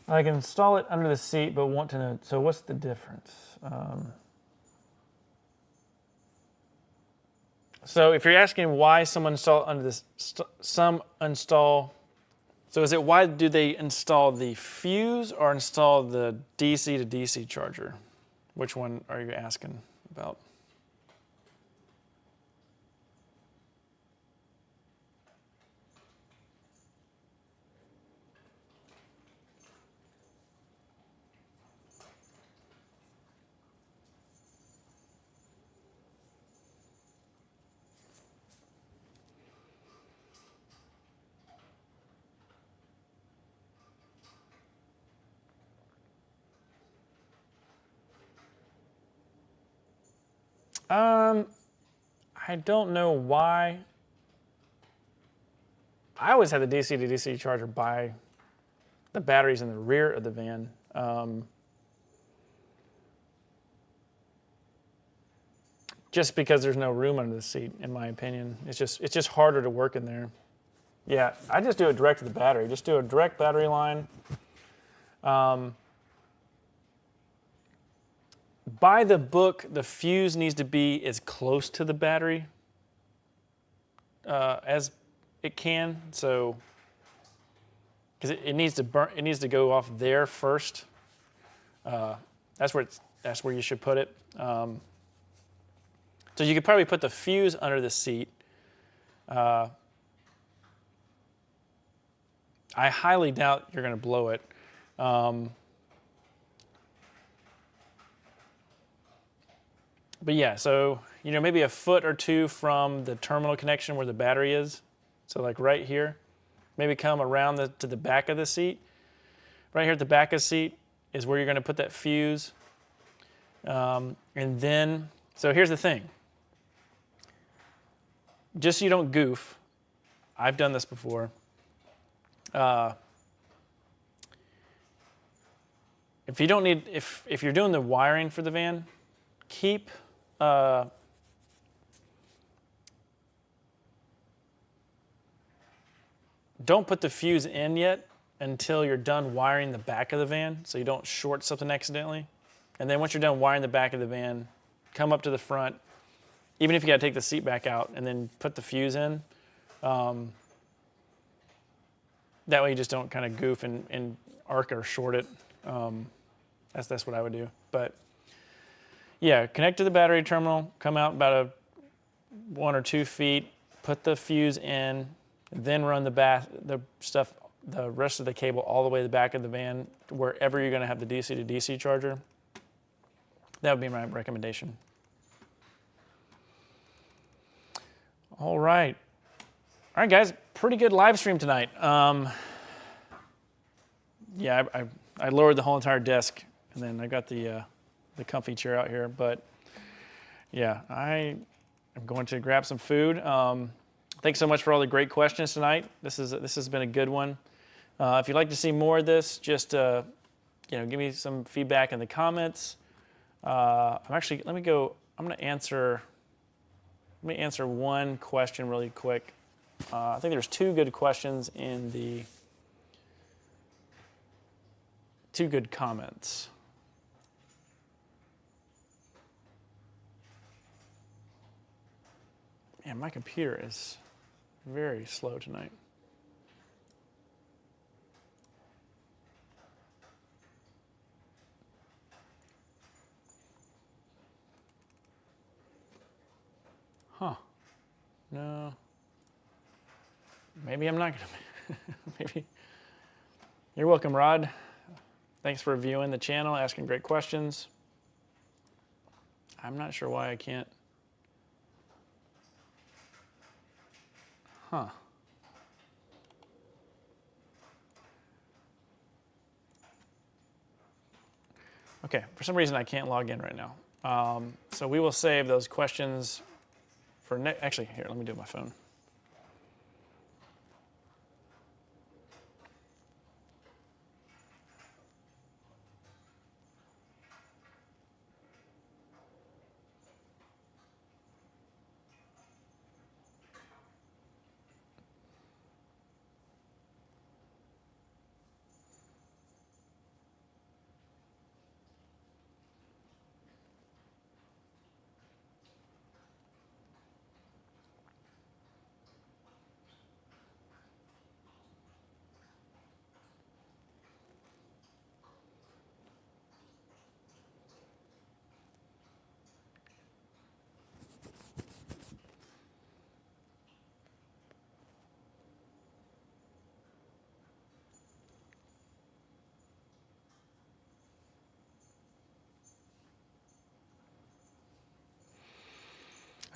I can install it under the seat, but want to know, so what's the difference? So if you're asking why someone install under this, so is it why do they install the fuse or install the DC to DC charger? Which one are you asking about? I don't know why. I always had the DC to DC charger by the batteries in the rear of the van. Just because there's no room under the seat, in my opinion. It's just harder to work in there. Yeah, I just do it direct to the battery. Just do a direct battery line. By the book, the fuse needs to be as close to the battery as it can. So, because it needs to burn, it needs to go off there first. That's where you should put it. So you could probably put the fuse under the seat. I highly doubt you're going to blow it. But yeah, so maybe a foot or two from the terminal connection where the battery is. So like right here, maybe come around to the back of the seat. Right here at the back of the seat is where you're going to put that fuse. And then, so here's the thing. Just so you don't goof, I've done this before. If you don't need, if you're doing the wiring for the van, keep don't put the fuse in yet until you're done wiring the back of the van so you don't short something accidentally. And then once you're done wiring the back of the van, come up to the front, even if you got to take the seat back out and then put the fuse in. That way you just don't kind of goof and arc or short it. That's what I would do. But yeah, connect to the battery terminal, come out about a 1 or 2 feet, put the fuse in, then run the rest of the cable all the way to the back of the van, wherever you're going to have the DC to DC charger. That would be my recommendation. All right. All right, guys, pretty good live stream tonight. Yeah, I lowered the whole entire desk, and then I got the comfy chair out here. But yeah, I am going to grab some food. Thanks so much for all the great questions tonight. This has been a good one. If you'd like to see more of this, just give me some feedback in the comments. Let me answer one question really quick. I think there's 2 good questions in the 2 good comments. Man, my computer is very slow tonight. Huh. No. Maybe I'm not going to. Maybe. You're welcome, Rod. Thanks for viewing the channel, asking great questions. I'm not sure why I can't. Huh. Okay, for some reason I can't log in right now. So we will save those questions for actually, here, let me do it on my phone.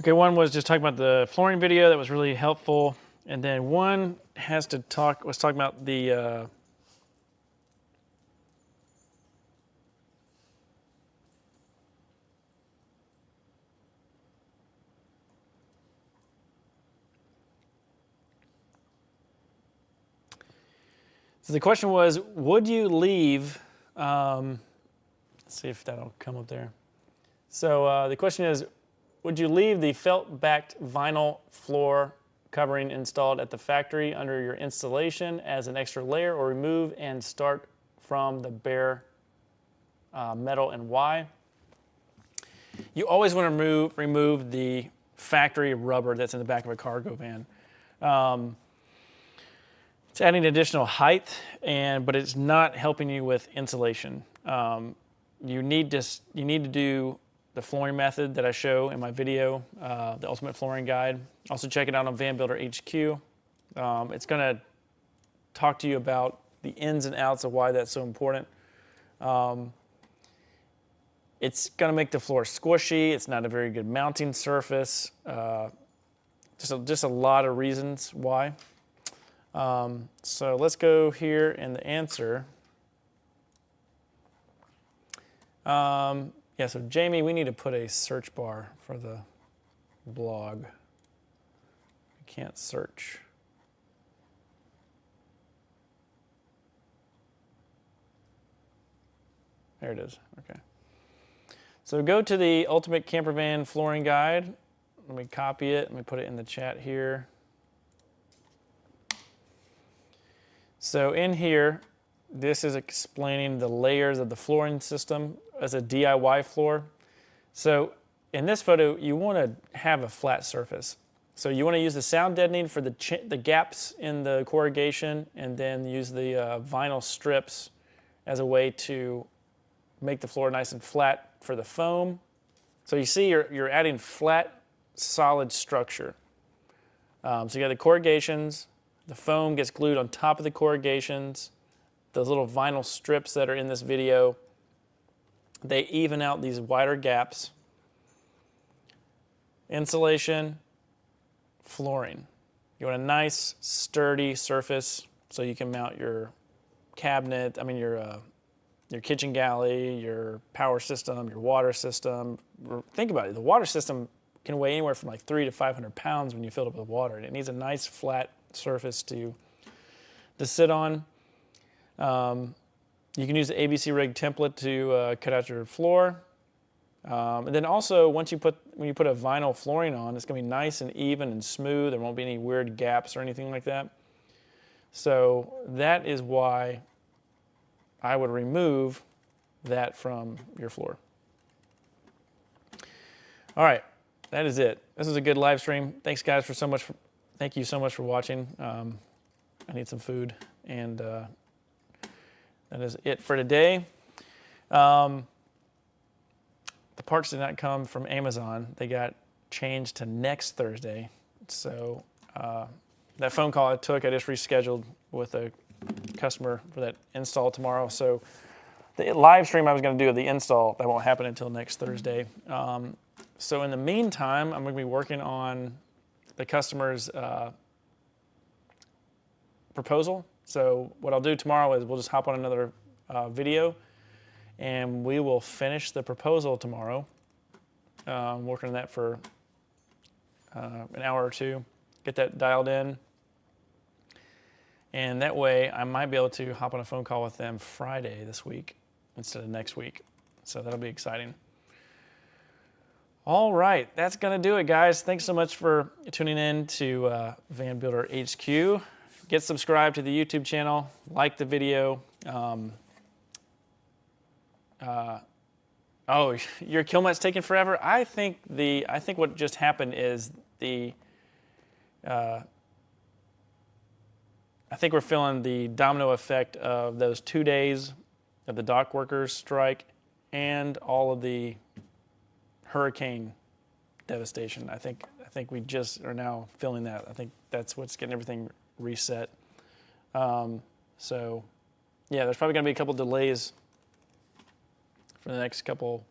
Okay, one was just talking about the flooring video. That was really helpful. And then one was talking about the so the question was, would you leave, let's see if that'll come up there. So the question is, would you leave the felt-backed vinyl floor covering installed at the factory under your installation as an extra layer, or remove and start from the bare metal, and why? You always want to remove the factory rubber that's in the back of a cargo van. It's adding additional height, but it's not helping you with insulation. You need to do the flooring method that I show in my video, the Ultimate Flooring Guide. Also check it out on Van Builder HQ. It's going to talk to you about the ins and outs of why that's so important. It's going to make the floor squishy. It's not a very good mounting surface. Just a lot of reasons why. So let's go here in the answer. Yeah, so Jamie, we need to put a search bar for the blog. We can't search. There it is, okay. So go to the Ultimate Camper Van Flooring Guide. Let me copy it, let me put it in the chat here. So in here, this is explaining the layers of the flooring system as a DIY floor. So in this photo, you want to have a flat surface. So you want to use the sound deadening for the gaps in the corrugation, and then use the vinyl strips as a way to make the floor nice and flat for the foam. So you see you're adding flat, solid structure. So you got the corrugations, the foam gets glued on top of the corrugations, those little vinyl strips that are in this video, they even out these wider gaps. Insulation, flooring. You want a nice, sturdy surface so you can mount your cabinet, your kitchen galley, your power system, your water system. Think about it, the water system can weigh anywhere from like 300 to 500 pounds when you fill it up with water, and it needs a nice flat surface to sit on. You can use the ABC Rig template to cut out your floor. And then also, when you put a vinyl flooring on, it's going to be nice and even and smooth. There won't be any weird gaps or anything like that. So that is why I would remove that from your floor. All right, that is it. This is a good live stream. Thanks, guys, thank you so much for watching. I need some food, and that is it for today. The parts did not come from Amazon. They got changed to next Thursday. So that phone call I took, I just rescheduled with a customer for that install tomorrow. So the live stream I was going to do of the install, that won't happen until next Thursday. So in the meantime, I'm going to be working on the customer's proposal. So what I'll do tomorrow is we'll just hop on another video, and we will finish the proposal tomorrow. Working on that for an hour or two, get that dialed in. And that way I might be able to hop on a phone call with them Friday this week instead of next week. So that'll be exciting. All right, that's gonna do it, guys. Thanks so much for tuning in to Van Builder HQ. Get subscribed to the YouTube channel, like the video. Oh, your kill mat's taking forever. I think what just happened is I think we're feeling the domino effect of those 2 days of the dock workers strike and all of the hurricane devastation. I think we just are now feeling that. I think that's what's getting everything reset. So yeah, there's probably going to be a couple delays for the next couple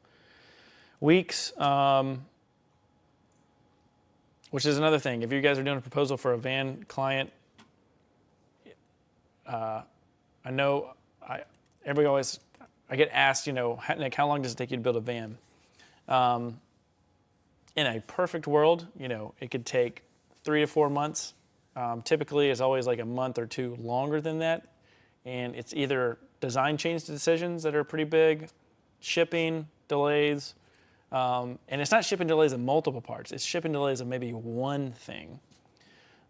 weeks, which is another thing. If you guys are doing a proposal for a van client, I know I get asked, Nick, how long does it take you to build a van? In a perfect world, it could take 3 to 4 months. Typically, it's always like a month or two longer than that. And it's either design change decisions that are pretty big, shipping delays, and it's not shipping delays of multiple parts. It's shipping delays of maybe one thing.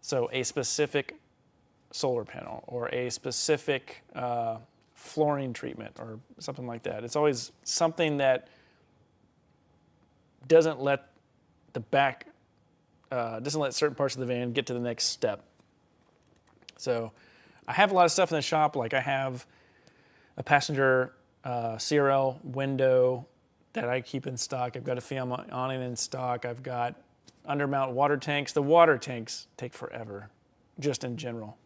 So a specific solar panel or a specific flooring treatment or something like that. It's always something that doesn't let certain parts of the van get to the next step. So I have a lot of stuff in the shop. Like I have a passenger CRL window that I keep in stock. I've got a film awning in stock. I've got undermount water tanks. The water tanks take forever, just in general.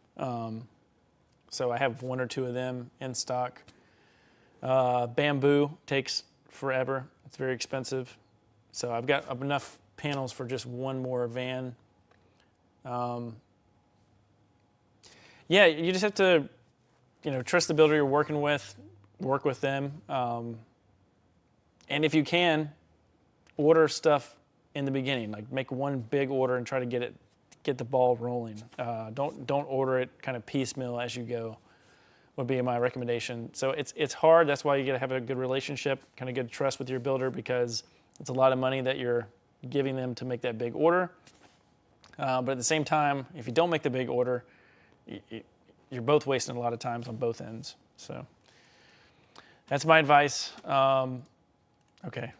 So I have 1 or 2 of them in stock. Bamboo takes forever. It's very expensive. So I've got enough panels for just one more van. Yeah, you just have to, trust the builder you're working with, work with them. And if you can, order stuff in the beginning. Like make one big order and try to get the ball rolling. Don't order it kind of piecemeal as you go, would be my recommendation. So it's hard. That's why you got to have a good relationship, kind of good trust with your builder, because it's a lot of money that you're giving them to make that big order. But at the same time, if you don't make the big order, you're both wasting a lot of times on both ends. So that's my advice. Okay,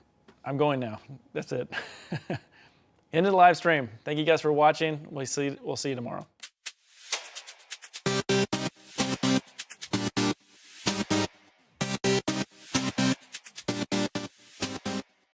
I'm going now. That's it. End of the live stream. Thank you guys for watching. We'll see you tomorrow.